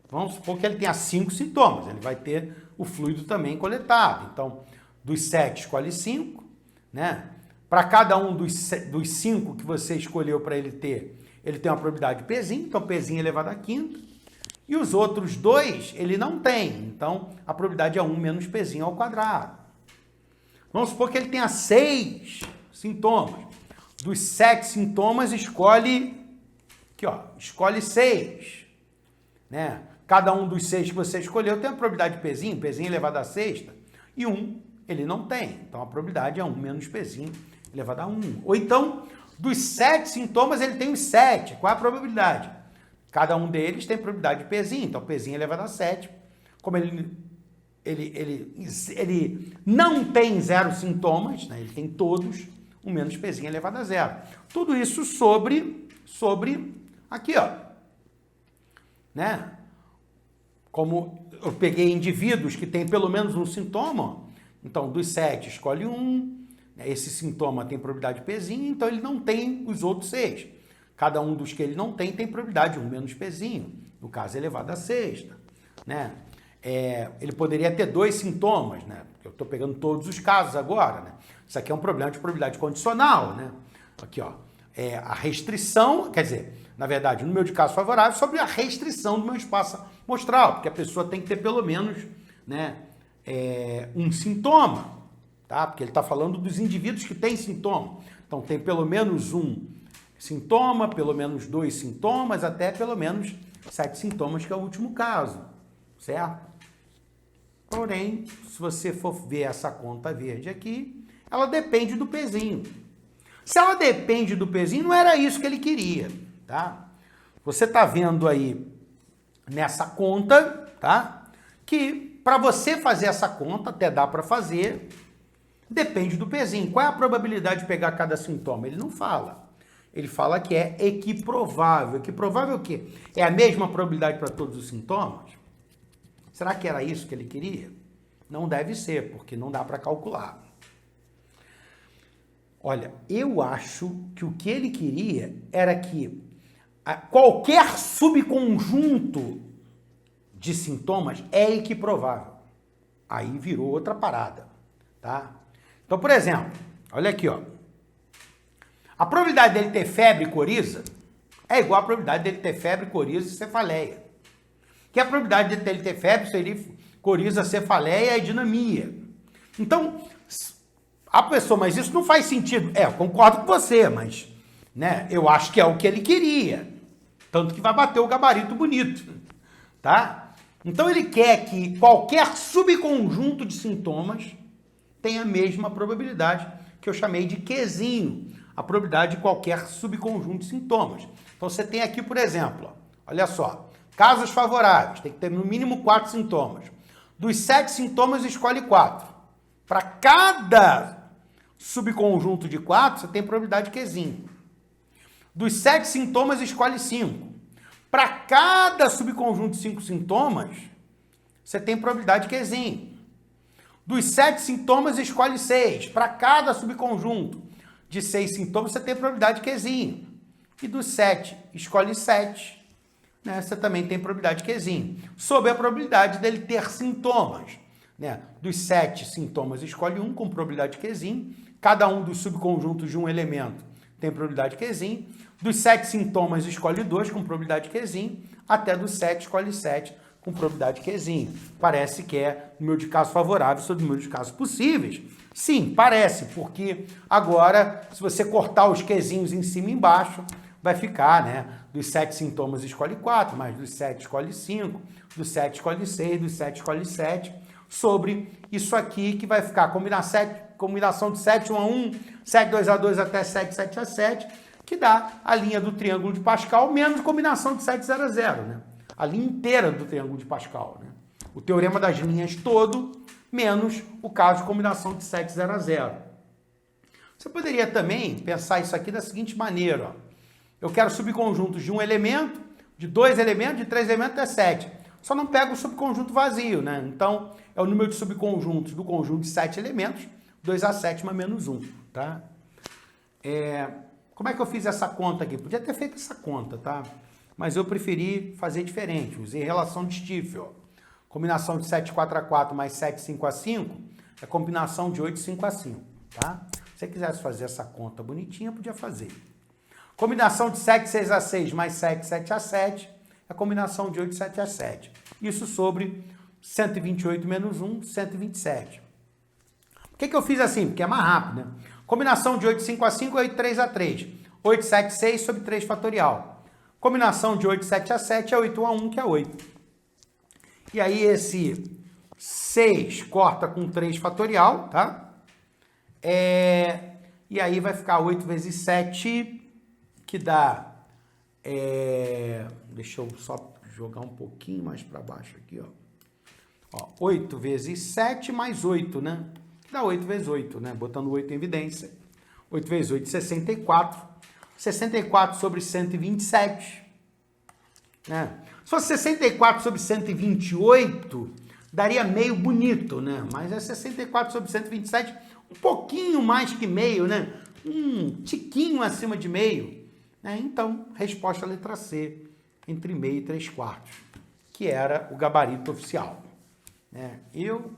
Vamos supor que ele tenha 5 sintomas, ele vai ter o fluido também coletado. Então, dos 7, escolhe 5, né? Para cada um dos 5 que você escolheu para ele tem uma probabilidade de Pzinho, então Pzinho elevado à 5ª. E os outros 2, ele não tem, então a probabilidade é 1 menos Pzinho ao quadrado. Vamos supor que ele tenha 6 sintomas. Dos 7 sintomas, escolhe 6, né? Cada um dos 6 que você escolheu tem a probabilidade de Pzinho elevado à 6ª, e 1 ele não tem. Então, a probabilidade é 1 menos Pzinho elevado a 1. Ou então, dos 7 sintomas, ele tem os 7. Qual é a probabilidade? Cada um deles tem probabilidade de Pzinho. Então, Pzinho elevado a 7. Como ele não tem 0 sintomas, né? Ele tem todos, 1 menos Pzinho elevado a 0. Tudo isso sobre aqui, ó, né? Como eu peguei indivíduos que têm pelo menos um sintoma, então dos 7 escolhe 1, né? Esse sintoma tem probabilidade de Pzinho, então ele não tem os outros 6. Cada um dos que ele não tem probabilidade de 1 menos Pzinho, no caso elevado à 6ª, né? Ele poderia ter 2 sintomas, né? Eu estou pegando todos os casos agora, né? Isso aqui é um problema de probabilidade condicional, né? Aqui, ó, é a restrição, quer dizer, na verdade, no meu de caso favorável, sobre a restrição do meu espaço amostral, porque a pessoa tem que ter pelo menos, né, um sintoma, tá? Porque ele está falando dos indivíduos que têm sintoma. Então, tem pelo menos um sintoma, pelo menos 2 sintomas, até pelo menos 7 sintomas, que é o último caso, certo? Porém, se você for ver essa conta verde aqui, ela depende do pezinho. Se ela depende do pezinho, não era isso que ele queria, tá? Você está vendo aí nessa conta, tá? Que para você fazer essa conta, até dá para fazer, depende do pezinho. Qual é a probabilidade de pegar cada sintoma? Ele não fala. Ele fala que é equiprovável. Equiprovável é o quê? É a mesma probabilidade para todos os sintomas? Será que era isso que ele queria? Não deve ser, porque não dá para calcular. Olha, eu acho que o que ele queria era que qualquer subconjunto de sintomas é equiprovável. Aí virou outra parada, tá? Então, por exemplo, olha aqui, ó. A probabilidade dele ter febre e coriza é igual à probabilidade dele ter febre, coriza e cefaleia. Que a probabilidade dele ter febre seria coriza, cefaleia e dinamia. Então, a pessoa, mas isso não faz sentido. Eu concordo com você, mas, né, eu acho que é o que ele queria. Tanto que vai bater o gabarito bonito, tá? Então, ele quer que qualquer subconjunto de sintomas tenha a mesma probabilidade que eu chamei de Qzinho, a probabilidade de qualquer subconjunto de sintomas. Então, você tem aqui, por exemplo, ó, olha só, casos favoráveis, tem que ter no mínimo 4 sintomas. Dos 7 sintomas, escolhe 4. Para cada subconjunto de 4, você tem probabilidade de Qzinho. Dos 7 sintomas, escolhe 5. Para cada subconjunto de 5 sintomas, você tem probabilidade de Qzinho. Dos 7 sintomas, escolhe 6. Para cada subconjunto de 6 sintomas, você tem probabilidade de Qzinho. E dos 7, escolhe 7. Né? Você também tem probabilidade de Qzinho. Sob a probabilidade dele ter sintomas. Né? Dos 7 sintomas, escolhe 1 com probabilidade de Qzinho. Cada um dos subconjuntos de um elemento tem probabilidade de Qzinho. Dos 7 sintomas, escolhe 2 com probabilidade de Qzinho. Até dos 7, escolhe 7 com probabilidade de Qzinho. Parece que é número de casos favoráveis sobre número de casos possíveis. Sim, parece, porque agora, se você cortar os Qzinhos em cima e embaixo, vai ficar, né? Dos 7 sintomas, escolhe 4, mas dos 7, escolhe 5, dos 7, escolhe 6, dos 7, escolhe 7, sobre isso aqui, que vai ficar combinação de 7, 1 a 1, 7, 2 a 2 até 7, 7 a 7, que dá a linha do triângulo de Pascal, menos combinação de 7, 0 a 0, né? A linha inteira do triângulo de Pascal, né? O teorema das linhas todo, menos o caso de combinação de 7, 0 a 0. Você poderia também pensar isso aqui da seguinte maneira, ó. Eu quero subconjuntos de um elemento, de 2 elementos, de 3 elementos até 7. Só não pego o subconjunto vazio, né? Então, é o número de subconjuntos do conjunto de 7 elementos, 2 a 7 menos 1, tá? Como é que eu fiz essa conta aqui? Podia ter feito essa conta, tá? Mas eu preferi fazer diferente. Usei relação de Stiefel. Combinação de 7, 4 a 4 mais 7, 5 a 5 é combinação de 8, 5 a 5, tá? Se você quisesse fazer essa conta bonitinha, podia fazer. Combinação de 7, 6 a 6 mais 7, 7 a 7 é a combinação de 8, 7 a 7. Isso sobre 128 menos 1, 127. Por que eu fiz assim? Porque é mais rápido, né? Combinação de 8, 5 a 5 é 8, 3 a 3. 8, 7, 6 sobre 3 fatorial. Combinação de 8, 7 a 7 é 8 a 1, que é 8. E aí esse 6 corta com 3 fatorial, tá? E aí vai ficar 8 vezes 7, que dá... deixa eu só jogar um pouquinho mais para baixo aqui, ó. 8 vezes 7 mais 8, né? Que dá 8 vezes 8, né? Botando 8 em evidência. 8 vezes 8, 64. 64 sobre 127, né? Se fosse 64 sobre 128, daria meio bonito, né? Mas é 64 sobre 127, um pouquinho mais que meio, né? Um tiquinho acima de meio. Então, resposta letra C, entre meio e 3/4, que era o gabarito oficial. Eu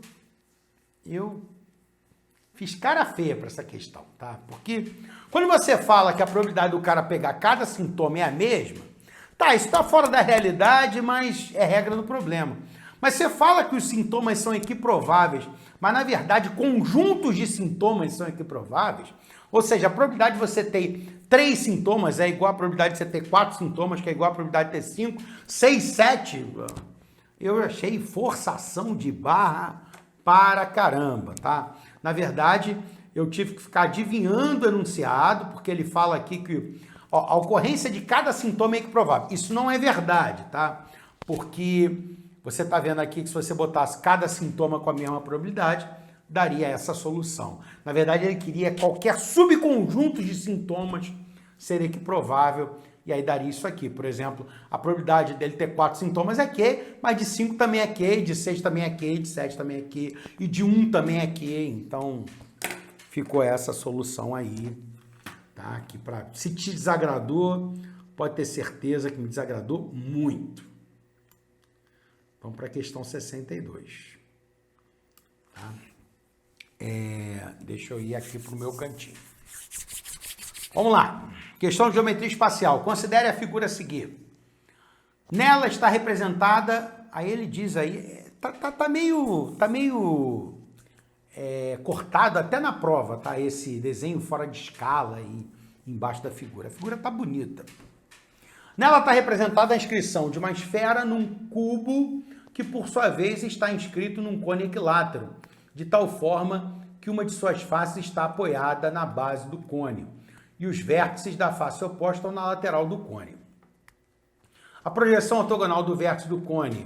Fiz cara feia para essa questão, tá? Porque quando você fala que a probabilidade do cara pegar cada sintoma é a mesma, tá, isso está fora da realidade, mas é regra do problema. Mas você fala que os sintomas são equiprováveis, mas na verdade conjuntos de sintomas são equiprováveis, ou seja, a probabilidade de você ter 3 sintomas é igual à probabilidade de você ter 4 sintomas, que é igual à probabilidade de ter 5, 6, 7. Eu achei forçação de barra para caramba, tá? Na verdade, eu tive que ficar adivinhando o enunciado, porque ele fala aqui que a ocorrência de cada sintoma é equiprovável. Isso não é verdade, tá? Porque você está vendo aqui que se você botasse cada sintoma com a mesma probabilidade, daria essa solução. Na verdade, ele queria qualquer subconjunto de sintomas ser equiprovável, e aí daria isso aqui. Por exemplo, a probabilidade dele ter 4 sintomas é Q, mas de 5 também é Q, de 6 também é Q, de 7 também é Q, e de 1 também é Q. Então, ficou essa solução aí, tá? Que se te desagradou, pode ter certeza que me desagradou muito. Vamos para a questão 62. Tá? Deixa eu ir aqui para o meu cantinho. Vamos lá. Questão de geometria espacial. Considere a figura a seguir. Nela está representada, aí ele diz aí, tá meio cortado até na prova, tá? Esse desenho fora de escala aí embaixo da figura. A figura tá bonita. Nela está representada a inscrição de uma esfera num cubo que, por sua vez, está inscrito num cone equilátero, de tal forma que uma de suas faces está apoiada na base do cone e os vértices da face oposta estão na lateral do cone. A projeção ortogonal do vértice do cone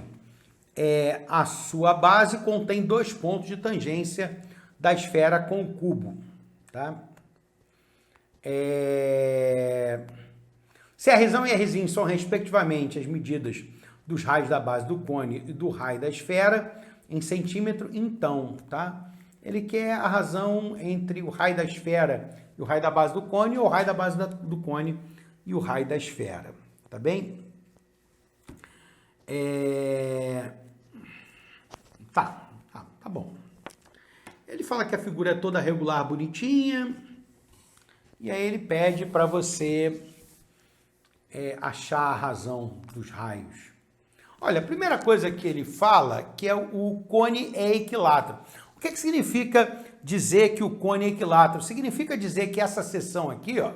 a sua base contém 2 pontos de tangência da esfera com o cubo. Tá? Se R1 e R são, respectivamente, as medidas dos raios da base do cone e do raio da esfera em centímetro, então, tá? Ele quer a razão entre o raio da esfera e o raio da base do cone, ou o raio da base do cone e o raio da esfera, tá bem? Tá bom. Ele fala que a figura é toda regular, bonitinha, e aí ele pede para você achar a razão dos raios. Olha, a primeira coisa que ele fala que é o cone é equilátero. O que significa dizer que o cone é equilátero? Significa dizer que essa seção aqui, ó,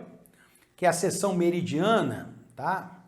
que é a seção meridiana, tá?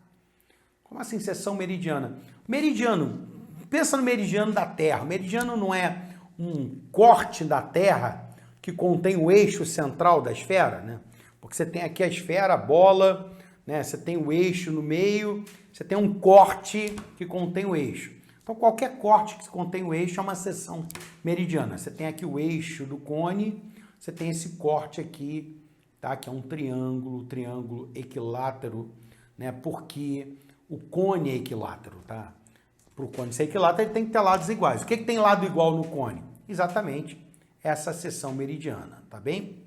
Como assim seção meridiana? Meridiano, pensa no meridiano da Terra. O meridiano não é um corte da Terra que contém o eixo central da esfera, né? Porque você tem aqui a esfera, a bola, né? Você tem o eixo no meio, você tem um corte que contém o eixo. Então, qualquer corte que contém o eixo é uma seção meridiana. Você tem aqui o eixo do cone, você tem esse corte aqui, tá? Que é um triângulo equilátero, né? Porque o cone é equilátero, tá? Para o cone ser equilátero, ele tem que ter lados iguais. O que tem lado igual no cone? Exatamente essa seção meridiana, tá bem?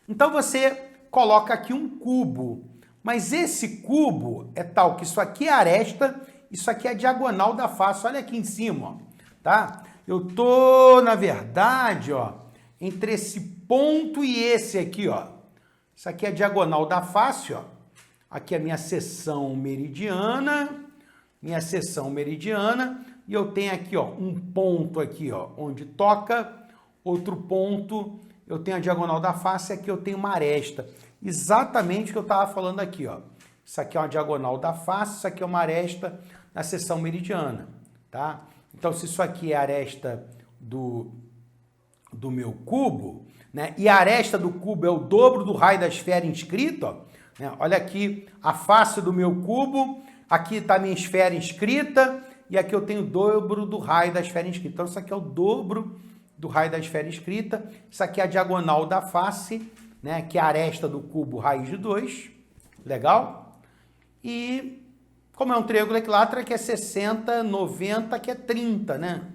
Então, você coloca aqui um cubo, mas esse cubo é tal que isso aqui é a aresta, isso aqui é a diagonal da face. Olha aqui em cima, ó, tá? Eu tô, na verdade, ó, entre esse ponto e esse aqui, ó. Isso aqui é a diagonal da face, ó. Aqui é a minha seção meridiana, e eu tenho aqui, ó, um ponto aqui, ó, onde toca, outro ponto, eu tenho a diagonal da face, e aqui eu tenho uma aresta. Exatamente o que eu estava falando aqui, ó. Isso aqui é uma diagonal da face, isso aqui é uma aresta na seção meridiana, tá? Então, se isso aqui é a aresta do meu cubo, né? E a aresta do cubo é o dobro do raio da esfera inscrito, ó, né? Olha aqui a face do meu cubo, aqui está a minha esfera inscrita, e aqui eu tenho o dobro do raio da esfera inscrita. Então, isso aqui é o dobro do raio da esfera inscrita, isso aqui é a diagonal da face, né, que é a aresta do cubo raiz de 2, legal? E como é um triângulo equilátero, que é 60, 90, que é 30, né?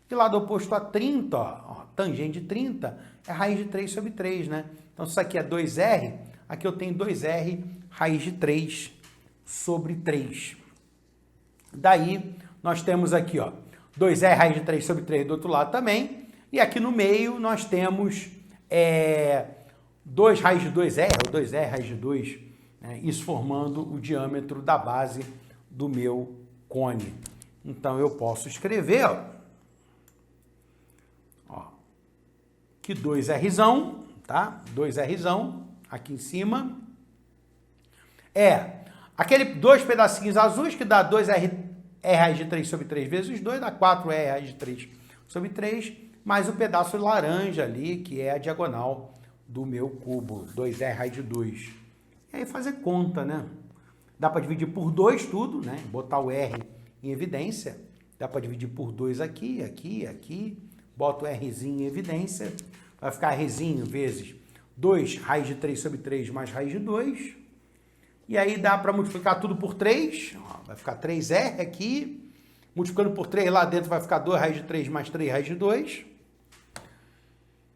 E lado oposto a 30, ó, tangente de 30, é raiz de 3 sobre 3, né? Então, isso aqui é 2R, aqui eu tenho 2R raiz de 3 sobre 3. Daí, nós temos aqui, ó, 2R raiz de 3 sobre 3 do outro lado também, E aqui no meio nós temos 2 raiz de 2R, ou 2R raiz de 2, né? Isso formando o diâmetro da base do meu cone. Então eu posso escrever, que 2Rzão, tá? 2Rzão, aqui em cima, aquele 2 pedacinhos azuis que dá 2R raiz de 3 sobre 3 vezes 2, dá 4R raiz de 3 sobre 3, mais o pedaço laranja ali, que é a diagonal do meu cubo, 2R raiz de 2. E aí fazer conta, né? Dá para dividir por 2 tudo, né? Botar o R em evidência. Dá para dividir por 2 aqui, aqui, aqui. Bota o Rzinho em evidência. Vai ficar Rzinho vezes 2 raiz de 3 sobre 3 mais raiz de 2. E aí dá para multiplicar tudo por 3. Vai ficar 3R aqui. Multiplicando por 3 lá dentro vai ficar 2 raiz de 3 mais 3 raiz de 2.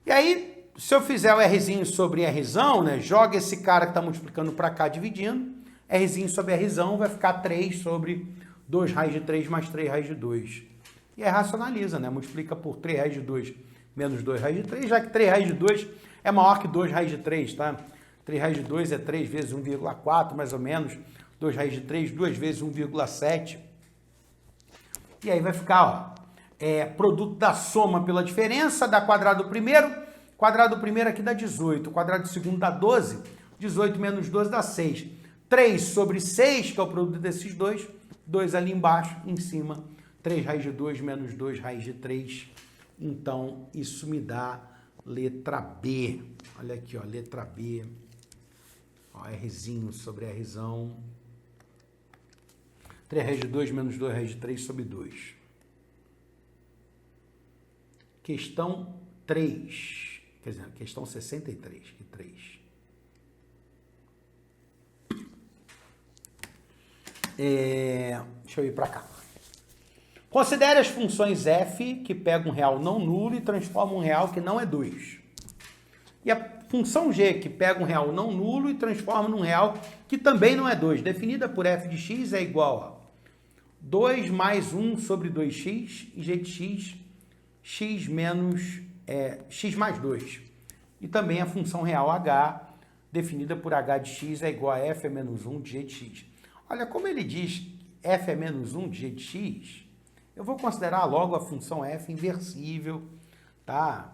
E aí, se eu fizer o Rzinho sobre Rzão, né? Joga esse cara que está multiplicando para cá dividindo. Rzinho sobre Rzão vai ficar 3 sobre 2 raiz de 3 mais 3 raiz de 2. E aí racionaliza, né? Multiplica por 3 raiz de 2 menos 2 raiz de 3, já que 3 raiz de 2 é maior que 2 raiz de 3, tá? 3 raiz de 2 é 3 vezes 1,4, mais ou menos. 2 raiz de 3, 2 vezes 1,7. E aí vai ficar, produto da soma pela diferença, dá quadrado do primeiro. Quadrado do primeiro aqui dá 18. Quadrado do segundo dá 12. 18 menos 12 dá 6. 3 sobre 6, que é o produto desses dois. 2 ali embaixo, em cima. 3 raiz de 2 menos 2 raiz de 3. Então, isso me dá letra B. Olha aqui, letra B. Rzinho sobre Rzão. 3 raiz de 2 menos 2 raiz de 3 sobre 2. Questão 3. Quer dizer, questão 63. Que 3. Deixa eu ir para cá. Considere as funções f que pegam um real não nulo e transformam um real que não é 2. E a função g que pega um real não nulo e transforma num real que também não é 2, definida por f de x é igual a 2 mais 1 sobre 2x e g de x, x menos x mais 2. E também a função real h, definida por h de x é igual a f é menos 1 de g de x. Olha, como ele diz f é menos 1 de g de x, eu vou considerar logo a função f inversível, tá?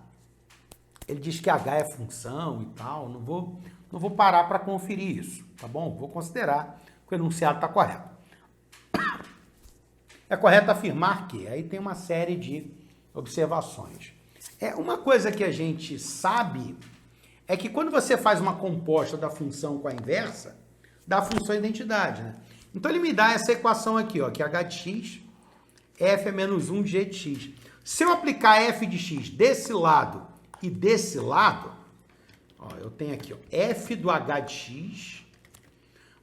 Ele diz que h é função e tal, não vou parar para conferir isso, tá bom? Vou considerar que o enunciado está correto. É correto afirmar que, aí tem uma série de observações. Uma coisa que a gente sabe é que quando você faz uma composta da função com a inversa, dá a função identidade, né? Então ele me dá essa equação aqui, que é h de x, f é menos 1 de g de x. Se eu aplicar f de x desse lado e desse lado, eu tenho aqui, f do h de x,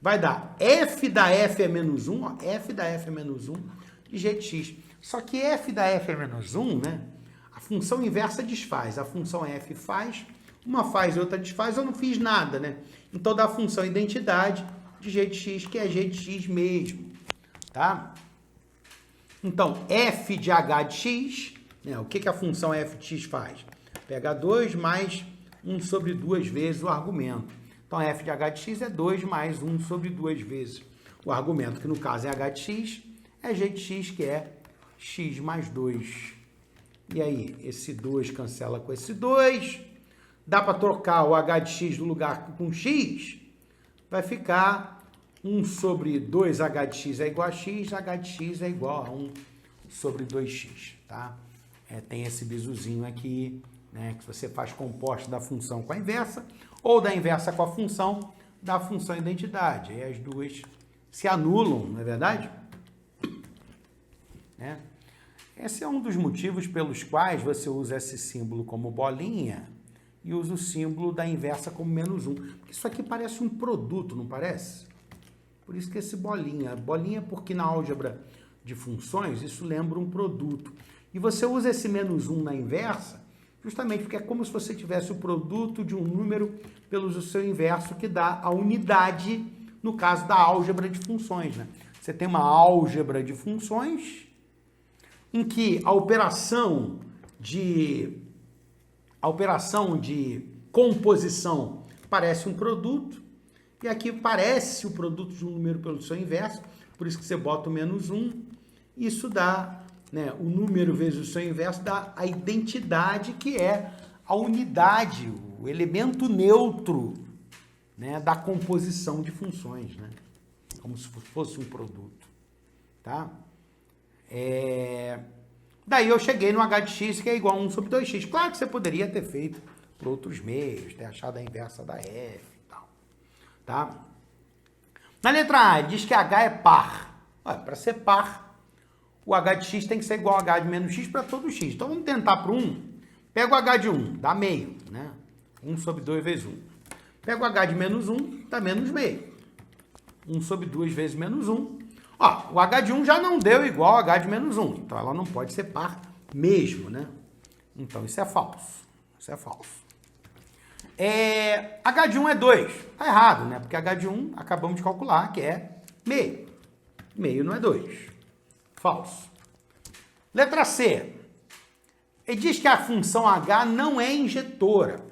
vai dar f da f é menos 1, f da f é menos 1 de g de x. Só que f da f é menos 1, né? A função inversa desfaz, a função f faz, uma faz e outra desfaz, eu não fiz nada, né? Então dá a função identidade de g de x, que é g de x mesmo, tá? Então, f de h de x, né? O que a função f de x faz? Pega 2 mais 1 sobre 2 vezes o argumento. Então, f de h de x é 2 mais 1 sobre 2 vezes o argumento, que no caso é h de x, é g de x, que é x mais 2. E aí, esse 2 cancela com esse 2. Dá para trocar o h de x no lugar com x? Vai ficar 1 sobre 2h de x é igual a x, h de x é igual a 1 sobre 2x, tá? Tem esse bisuzinho aqui, né, que você faz composta da função com a inversa, ou da inversa com a função da função identidade. Aí as duas se anulam, não é verdade? Esse é um dos motivos pelos quais você usa esse símbolo como bolinha e usa o símbolo da inversa como menos 1. Porque isso aqui parece um produto, não parece? Por isso que esse bolinha. Bolinha porque na álgebra de funções isso lembra um produto. E você usa esse menos 1 na inversa justamente porque é como se você tivesse o produto de um número pelo seu inverso, que dá a unidade, no caso da álgebra de funções, né? Você tem uma álgebra de funções em que a operação a operação de composição parece um produto, e aqui parece o produto de um número pelo seu inverso, por isso que você bota o menos 1, isso dá, né, o número vezes o seu inverso dá a identidade, que é a unidade, o elemento neutro, né, da composição de funções, né, como se fosse um produto, tá? Daí eu cheguei no h de x, que é igual a 1 sobre 2x. Claro que você poderia ter feito por outros meios, ter achado a inversa da f e tal, tá? Na letra A, diz que h é par. Para ser par, o h de x tem que ser igual a h de menos x para todo x. Então vamos tentar para 1. Pega o h de 1, dá meio, né? 1 sobre 2 vezes 1. Pega o h de menos 1, dá menos meio. 1 sobre 2 vezes menos 1. O h de 1 já não deu igual a h de menos 1. Então ela não pode ser par mesmo, né? Então isso é falso. Isso é falso. H de 1 é 2. Tá errado, né? Porque h de 1 acabamos de calcular que é meio. Meio não é 2. Falso. Letra C. Ele diz que a função h não é injetora.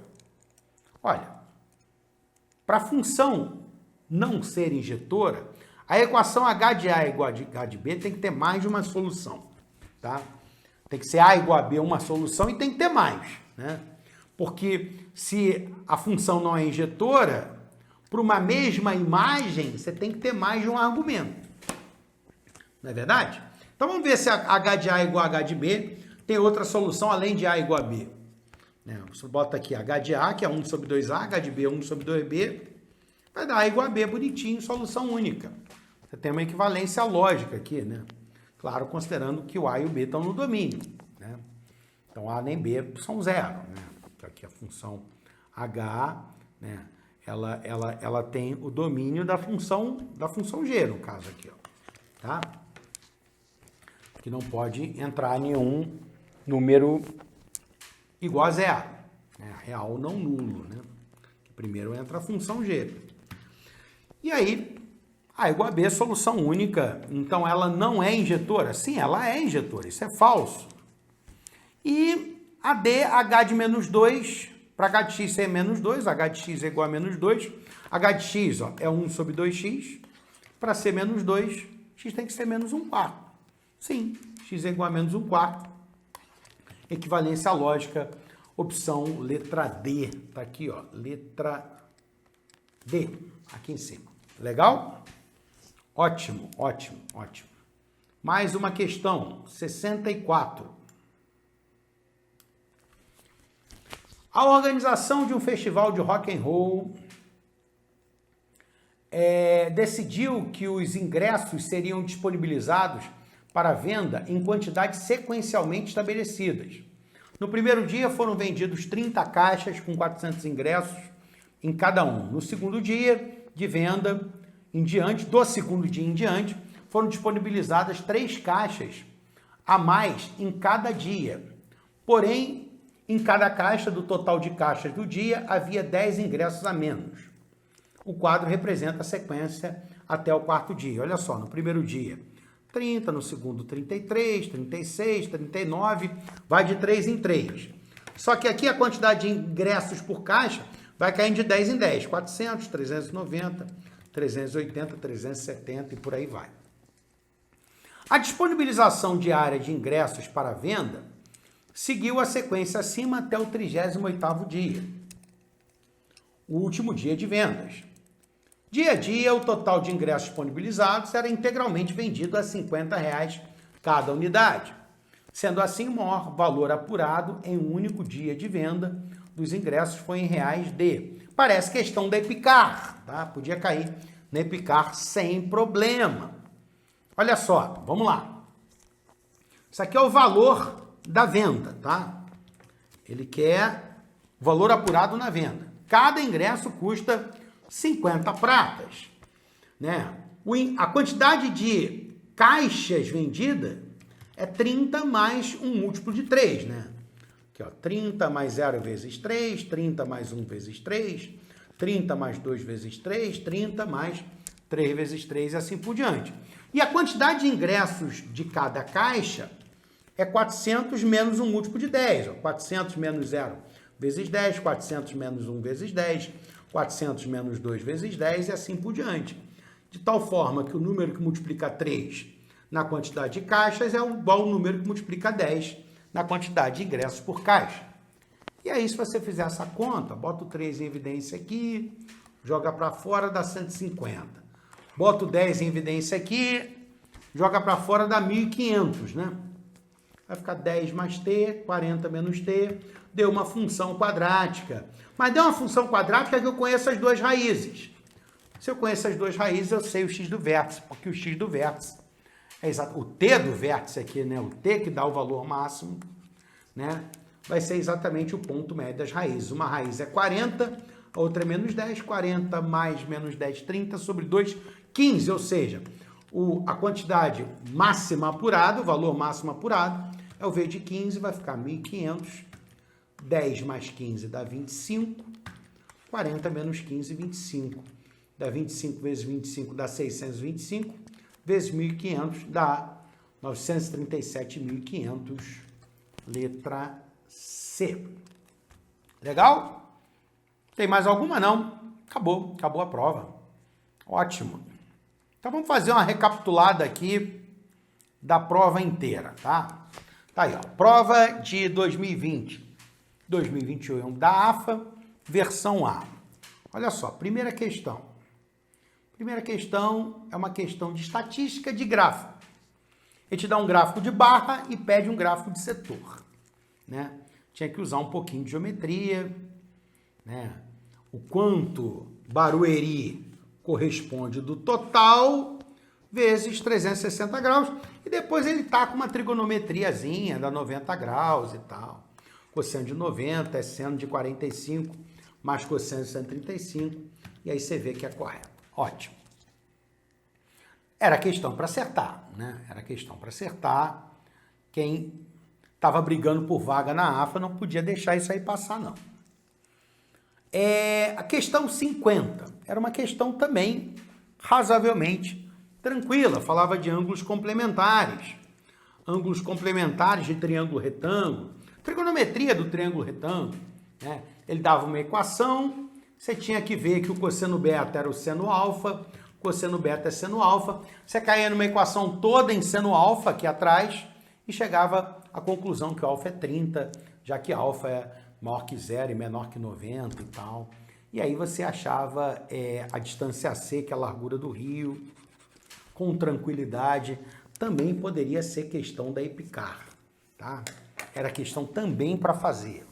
Olha, para a função não ser injetora, a equação h de A igual a h de B tem que ter mais de uma solução, tá? Tem que ser A igual a B uma solução e tem que ter mais, né? Porque se a função não é injetora, para uma mesma imagem, você tem que ter mais de um argumento. Não é verdade? Então vamos ver se h de A igual a h de B tem outra solução além de A igual a B. Você bota aqui h de A, que é 1 sobre 2A, h de B é 1 sobre 2B, vai dar A igual a B, bonitinho, solução única. Você tem uma equivalência lógica aqui, né? Claro, considerando que o A e o B estão no domínio, né? Então, A nem B são zero, né? Aqui a função H, né? Ela tem o domínio da função G, no caso aqui, ó, tá? Que não pode entrar nenhum número igual a zero, né? Real não nulo, né? Primeiro entra a função G. E aí, A igual a B é solução única, então ela não é injetora? Sim, ela é injetora, isso é falso. E a D, H de menos 2, para H de x ser menos 2, H de x é igual a menos 2, H de x ó, é 1 sobre 2x, para ser menos 2, x tem que ser menos 1 quarto. Sim, x é igual a menos 1 quarto. Equivalência lógica, opção letra D, tá aqui ó, letra D, aqui em cima. Legal? Ótimo, ótimo, ótimo. Mais uma questão, 64. A organização de um festival de rock and roll decidiu que os ingressos seriam disponibilizados para venda em quantidades sequencialmente estabelecidas. No primeiro dia foram vendidos 30 caixas com 400 ingressos em cada um. No segundo dia de venda em diante, do segundo dia em diante, foram disponibilizadas 3 caixas a mais em cada dia. Porém, em cada caixa do total de caixas do dia, havia 10 ingressos a menos. O quadro representa a sequência até o quarto dia. Olha só, no primeiro dia, 30, no segundo 33, 36, 39, vai de 3 em 3. Só que aqui a quantidade de ingressos por caixa vai caindo de 10 em 10, 400, 390, 380, 370 e por aí vai. A disponibilização diária de ingressos para venda seguiu a sequência acima até o 38º dia, o último dia de vendas. Dia a dia, o total de ingressos disponibilizados era integralmente vendido a R$ 50 cada unidade. Sendo assim, o maior valor apurado em um único dia de venda dos ingressos foi em reais de... Parece questão da Epicar, tá? Podia cair na Epicar sem problema. Olha só, vamos lá. Isso aqui é o valor da venda, tá? Ele quer valor apurado na venda. Cada ingresso custa 50 pratas, né? A quantidade de caixas vendidas é 30 mais um múltiplo de 3, né? Aqui, ó, 30 mais 0 vezes 3, 30 mais 1 vezes 3, 30 mais 2 vezes 3, 30 mais 3 vezes 3 e assim por diante. E a quantidade de ingressos de cada caixa é 400 menos um múltiplo de 10. Ó. 400 menos 0 vezes 10, 400 menos 1 vezes 10, 400 menos 2 vezes 10 e assim por diante. De tal forma que o número que multiplica 3 na quantidade de caixas é igual ao número que multiplica 10 na quantidade de ingressos por caixa. E aí, se você fizer essa conta, bota o 3 em evidência aqui, joga para fora, dá 150. Bota o 10 em evidência aqui, joga para fora, dá 1.500, né? Vai ficar 10 mais t, 40 menos t, deu uma função quadrática. Mas deu uma função quadrática que eu conheço as duas raízes. Se eu conheço as duas raízes, eu sei o x do vértice, porque o x do vértice é exato. O t do vértice aqui, né? O t que dá o valor máximo, né? Vai ser exatamente o ponto médio das raízes. Uma raiz é 40, a outra é menos 10. 40 mais menos 10, 30 sobre 2, 15. Ou seja, a quantidade máxima apurada, o valor máximo apurado, é o V de 15, vai ficar 1.500. 10 mais 15 dá 25. 40 menos 15, 25. Dá 25 vezes 25 dá 625. Vezes 1.500 dá 937.500. Letra C. Legal? Tem mais alguma? Não. Acabou a prova. Ótimo. Então vamos fazer uma recapitulada aqui da prova inteira, tá? Tá aí, ó. Prova de 2020, 2021 da AFA, versão A. Olha só, primeira questão. Primeira questão é uma questão de estatística de gráfico. Ele te dá um gráfico de barra e pede um gráfico de setor, né? Tinha que usar um pouquinho de geometria, né? O quanto Barueri corresponde do total vezes 360 graus e depois ele tá com uma trigonometriazinha, dá 90 graus e tal. Cosseno de 90 é seno de 45 mais cosseno de 135 e aí você vê que é correto. Ótimo. Era questão para acertar, né? Era questão para acertar. Quem estava brigando por vaga na AFA não podia deixar isso aí passar, não. A questão 50 era uma questão também razoavelmente tranquila. Falava de ângulos complementares. Ângulos complementares de triângulo retângulo. Trigonometria do triângulo retângulo, né? Ele dava uma equação, você tinha que ver que o cosseno beta era o seno alfa, cosseno beta é seno alfa. Você caía numa equação toda em seno alfa aqui atrás e chegava à conclusão que o alfa é 30, já que alfa é maior que 0 e menor que 90 e tal. E aí você achava a distância AC, que é a largura do rio, com tranquilidade. Também poderia ser questão da Epicar, tá? Era questão também para fazer.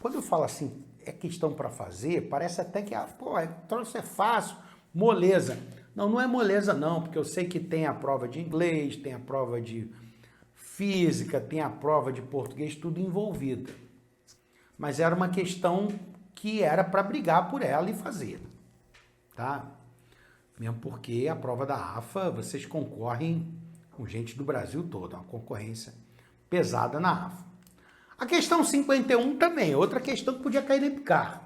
Quando eu falo assim, é questão para fazer, parece até que, isso é fácil, moleza. Não, não é moleza não, porque eu sei que tem a prova de inglês, tem a prova de física, tem a prova de português, tudo envolvido. Mas era uma questão que era para brigar por ela e fazer, tá? Mesmo porque a prova da AFA, vocês concorrem com gente do Brasil todo, uma concorrência pesada na AFA. A questão 51 também, outra questão que podia cair na Epicar.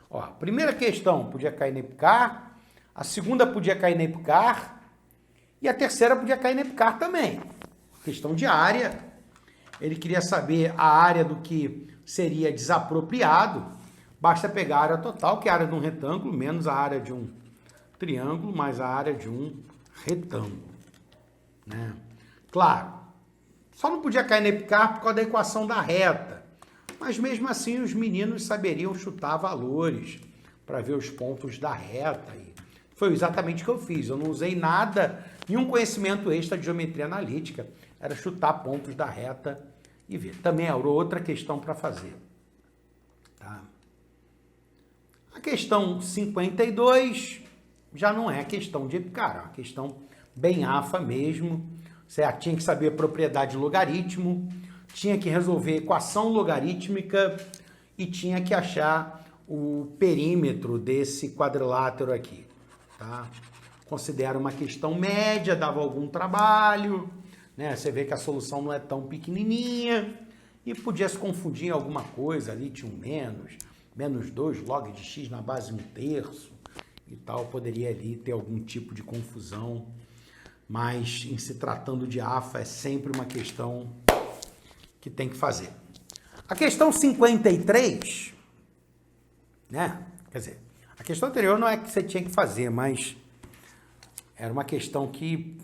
Ó, a primeira questão podia cair na Epicar, a segunda podia cair na Epicar e a terceira podia cair na Epicar também. Questão de área, ele queria saber a área do que seria desapropriado, basta pegar a área total, que é a área de um retângulo, menos a área de um triângulo, mais a área de um retângulo, né? Claro, só não podia cair na Epicar por causa da equação da reta, mas mesmo assim os meninos saberiam chutar valores para ver os pontos da reta. E foi exatamente o que eu fiz, eu não usei nada, nenhum conhecimento extra de geometria analítica, era chutar pontos da reta e ver. Também era outra questão para fazer, tá? A questão 52 já não é questão de Epicar, é uma questão bem AFA mesmo. Você tinha que saber a propriedade de logaritmo, tinha que resolver equação logarítmica e tinha que achar o perímetro desse quadrilátero aqui, tá? Considera uma questão média, dava algum trabalho, né? Você vê que a solução não é tão pequenininha e podia se confundir em alguma coisa ali, tinha um menos 2 log de x na base 1/3 e tal, poderia ali ter algum tipo de confusão. mas em se tratando de AFA é sempre uma questão que tem que fazer. A questão 53, né? Quer dizer, a questão anterior não é que você tinha que fazer, mas era uma questão que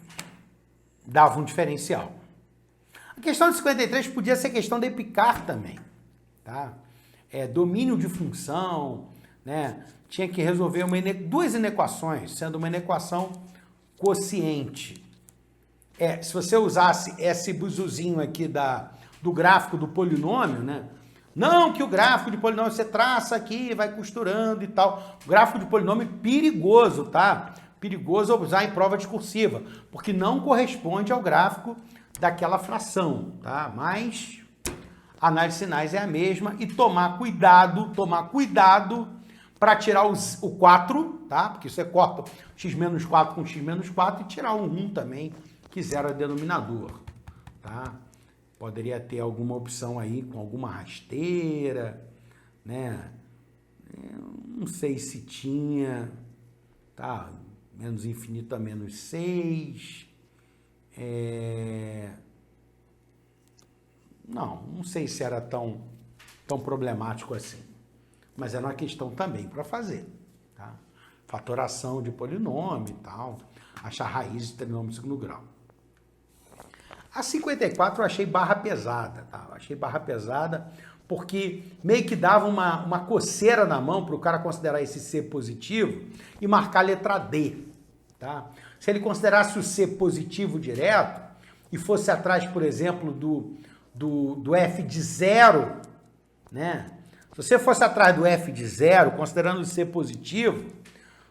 dava um diferencial. A questão de 53 podia ser questão de Picard também, tá? Domínio de função, né? Tinha que resolver duas inequações, sendo uma inequação quociente. Se você usasse esse buzuzinho aqui do gráfico do polinômio, né? Não que o gráfico de polinômio você traça aqui, vai costurando e tal. O gráfico de polinômio é perigoso, tá? Perigoso usar em prova discursiva, porque não corresponde ao gráfico daquela fração, tá? Mas a análise de sinais é a mesma e tomar cuidado para tirar o 4, tá? Porque você corta x menos 4 com x menos 4 e tirar o 1 também, que zera denominador, tá? Poderia ter alguma opção aí com alguma rasteira, né? Não sei se tinha, tá? Menos infinito a menos 6. Não sei se era tão problemático assim. Mas era uma questão também para fazer, tá? Fatoração de polinômio e tal, achar raiz de trinômio de segundo grau. A 54 eu achei barra pesada, tá? Eu achei barra pesada porque meio que dava uma coceira na mão para o cara considerar esse C positivo e marcar a letra D, tá? Se ele considerasse o C positivo direto e fosse atrás, por exemplo, do F de 0, né? Se você fosse atrás do F de 0, considerando o C positivo,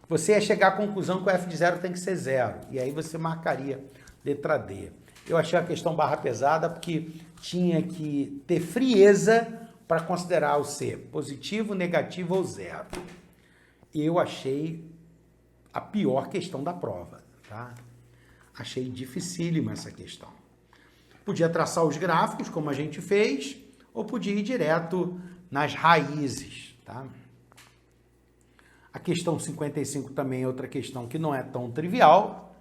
você ia chegar à conclusão que o F de 0 tem que ser 0. E aí você marcaria letra D. Eu achei a questão barra pesada porque tinha que ter frieza para considerar o C positivo, negativo ou 0. E eu achei a pior questão da prova, tá? Achei dificílima essa questão. Podia traçar os gráficos, como a gente fez, ou podia ir direto nas raízes, tá? A questão 55 também é outra questão que não é tão trivial,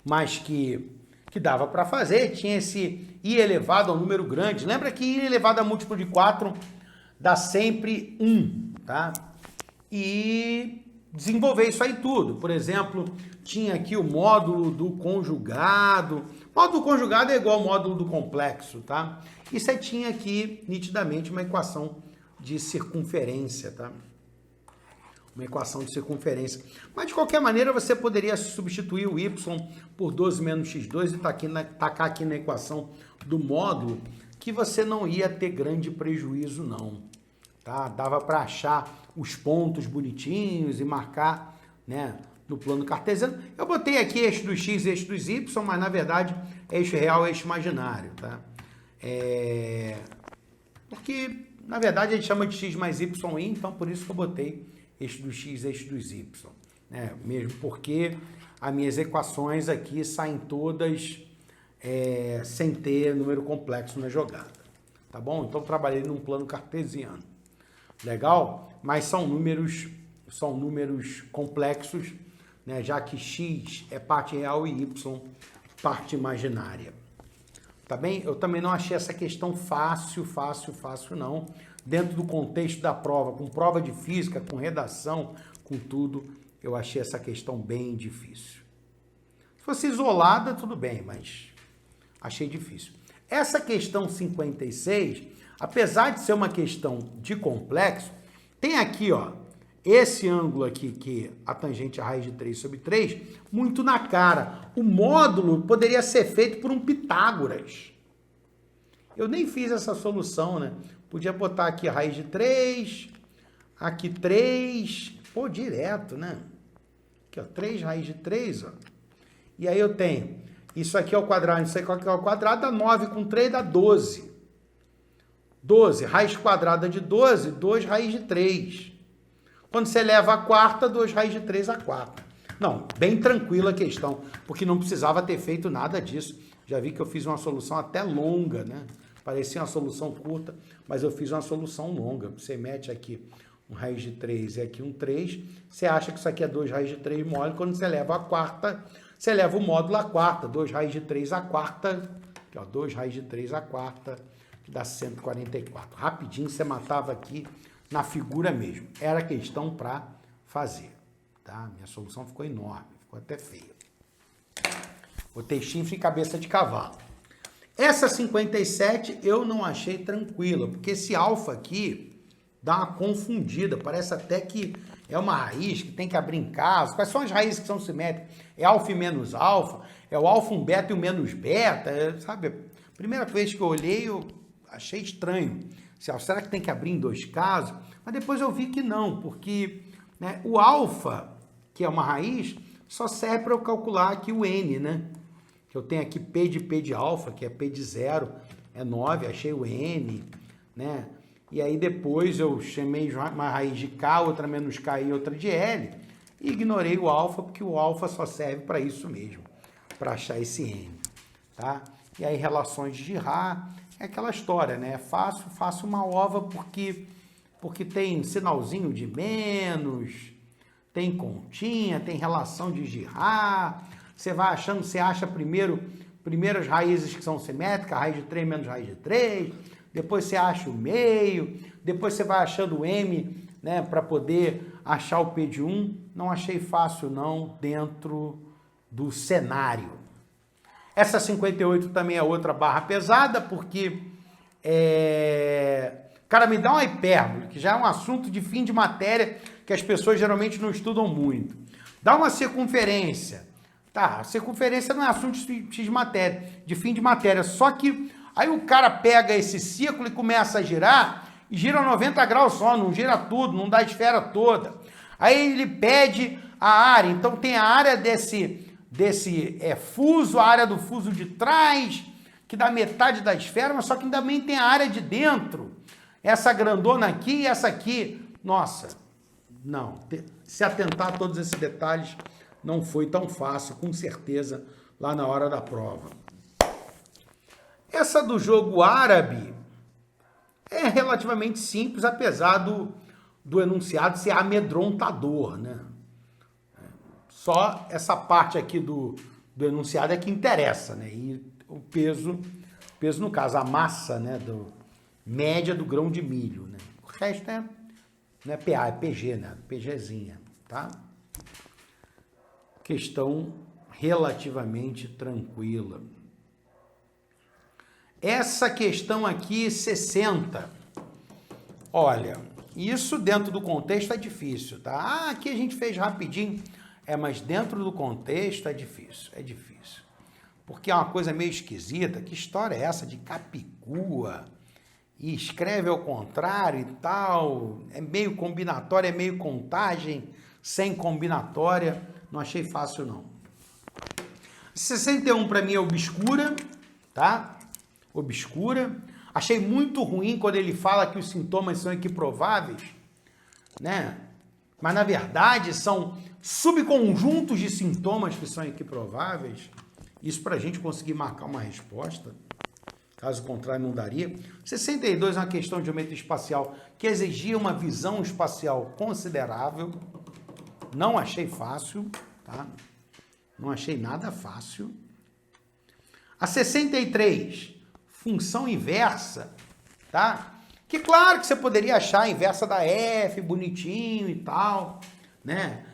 mas que dava para fazer. Tinha esse i elevado ao número grande. Lembra que i elevado a múltiplo de 4 dá sempre 1, tá? E desenvolver isso aí tudo. Por exemplo, tinha aqui o módulo do conjugado. O módulo do conjugado é igual ao módulo do complexo, tá? E você tinha aqui, nitidamente, uma equação de circunferência, tá? Uma equação de circunferência. Mas, de qualquer maneira, você poderia substituir o y por 12 menos x2 e tacar aqui na equação do módulo, que você não ia ter grande prejuízo, não. Tá? Dava para achar os pontos bonitinhos e marcar, né, no plano cartesiano. Eu botei aqui eixo dos x e eixo dos y, mas, na verdade, eixo real e eixo imaginário. Tá? Porque, na verdade, a gente chama de x mais y, então por isso que eu botei eixo do x, eixo dos y, né? Mesmo porque as minhas equações aqui saem todas sem ter número complexo na jogada, tá bom? Então trabalhei num plano cartesiano, legal? Mas são números complexos, né? Já que x é parte real e y parte imaginária, tá bem? Eu também não achei essa questão fácil não. Dentro do contexto da prova, com prova de física, com redação, com tudo, eu achei essa questão bem difícil. Se fosse isolada, tudo bem, mas achei difícil. Essa questão 56, apesar de ser uma questão de complexo, tem aqui, ó, esse ângulo aqui, que a tangente é a raiz de 3 sobre 3, muito na cara. O módulo poderia ser feito por um Pitágoras. Eu nem fiz essa solução, né? Podia botar aqui a raiz de 3, aqui 3, pô, direto, né? Aqui, ó, 3 raiz de 3, ó. E aí eu tenho, isso aqui é o quadrado, isso aqui é o quadrado, dá 9 com 3 dá 12. 12, raiz quadrada de 12, 2 raiz de 3. Quando você leva a quarta, 2 raiz de 3 a quarta. Não, bem tranquila a questão, porque não precisava ter feito nada disso. Já vi que eu fiz uma solução até longa, né? Parecia uma solução curta, mas eu fiz uma solução longa. Você mete aqui um raiz de 3 e aqui um 3. Você acha que isso aqui é 2 raiz de 3 mole. Quando você leva a quarta, você leva o módulo à quarta, 2 raiz de 3 à quarta, aqui, ó, 2 raiz de 3 à quarta, que dá 144. Rapidinho você matava aqui na figura mesmo. Era questão para fazer, tá? Minha solução ficou enorme, ficou até feia. Botei chifre e cabeça de cavalo. Essa 57 eu não achei tranquila, porque esse alfa aqui dá uma confundida, parece até que é uma raiz que tem que abrir em casa. Quais são as raízes que são simétricas? É alfa e menos alfa? É o alfa um beta e o menos beta? Sabe, a primeira vez que eu olhei eu achei estranho. Será que tem que abrir em 2 casos? Mas depois eu vi que não, porque, né, o alfa, que é uma raiz, só serve para eu calcular aqui o n, né? Que eu tenho aqui P de alfa, que é P de 0, é 9, achei o n, né? E aí depois eu chamei uma raiz de K, outra menos K e outra de L, e ignorei o alfa, porque o alfa só serve para isso mesmo, para achar esse n, tá? E aí relações de Girard, é aquela história, né? Faço uma ova porque tem sinalzinho de menos, tem continha, tem relação de Girard. Você vai achando, você acha primeiro as raízes que são simétricas, raiz de 3 menos raiz de 3, depois você acha o meio, depois você vai achando o m, né, para poder achar o p de 1. Não achei fácil não dentro do cenário. Essa 58 também é outra barra pesada, porque cara, me dá uma hipérbole, que já é um assunto de fim de matéria que as pessoas geralmente não estudam muito. Dá uma circunferência. Tá, a circunferência não é assunto de fim de matéria, só que aí o cara pega esse círculo e começa a girar, e gira 90 graus só, não gira tudo, não dá a esfera toda. Aí ele pede a área, então tem a área desse fuso, a área do fuso de trás, que dá metade da esfera, mas só que também tem a área de dentro, essa grandona aqui e essa aqui. Nossa, não, se atentar a todos esses detalhes não foi tão fácil, com certeza, lá na hora da prova. Essa do jogo árabe é relativamente simples, apesar do enunciado ser amedrontador, né? Só essa parte aqui do enunciado é que interessa, né? E o peso no caso, a massa, né, média do grão de milho, né? O resto não é PA, é PG, né? PGzinha, tá? Questão relativamente tranquila. Essa questão aqui, 60. Olha, isso dentro do contexto é difícil, tá? Ah, aqui a gente fez rapidinho. Mas dentro do contexto é difícil, Porque é uma coisa meio esquisita. Que história é essa de Capicua? E escreve ao contrário e tal. É meio combinatória, é meio contagem, sem combinatória. Não achei fácil, não. 61 para mim é obscura, tá? Obscura. Achei muito ruim quando ele fala que os sintomas são equiprováveis, né? Mas, na verdade, são subconjuntos de sintomas que são equiprováveis. Isso para a gente conseguir marcar uma resposta. Caso contrário, não daria. 62 é uma questão de geometria espacial que exigia uma visão espacial considerável. Não achei fácil, tá? Não achei nada fácil. A 63, função inversa, tá? Que claro que você poderia achar a inversa da f, bonitinho e tal, né?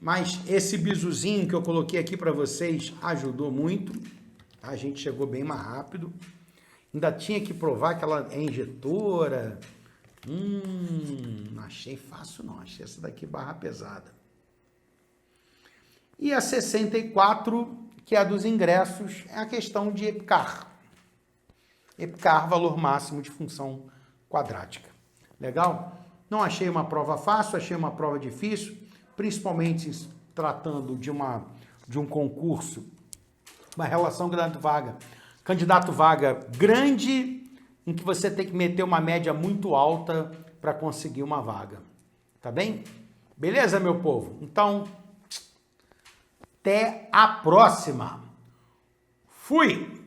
Mas esse bizuzinho que eu coloquei aqui para vocês ajudou muito, tá? A gente chegou bem mais rápido. Ainda tinha que provar que ela é injetora. Não achei fácil não, achei essa daqui barra pesada. E a 64, que é a dos ingressos, é a questão de EPCAR. EPCAR, valor máximo de função quadrática. Legal? Não achei uma prova fácil, achei uma prova difícil, principalmente tratando de um concurso, uma relação candidato-vaga grande, em que você tem que meter uma média muito alta para conseguir uma vaga. Tá bem? Beleza, meu povo? Então, até a próxima. Fui!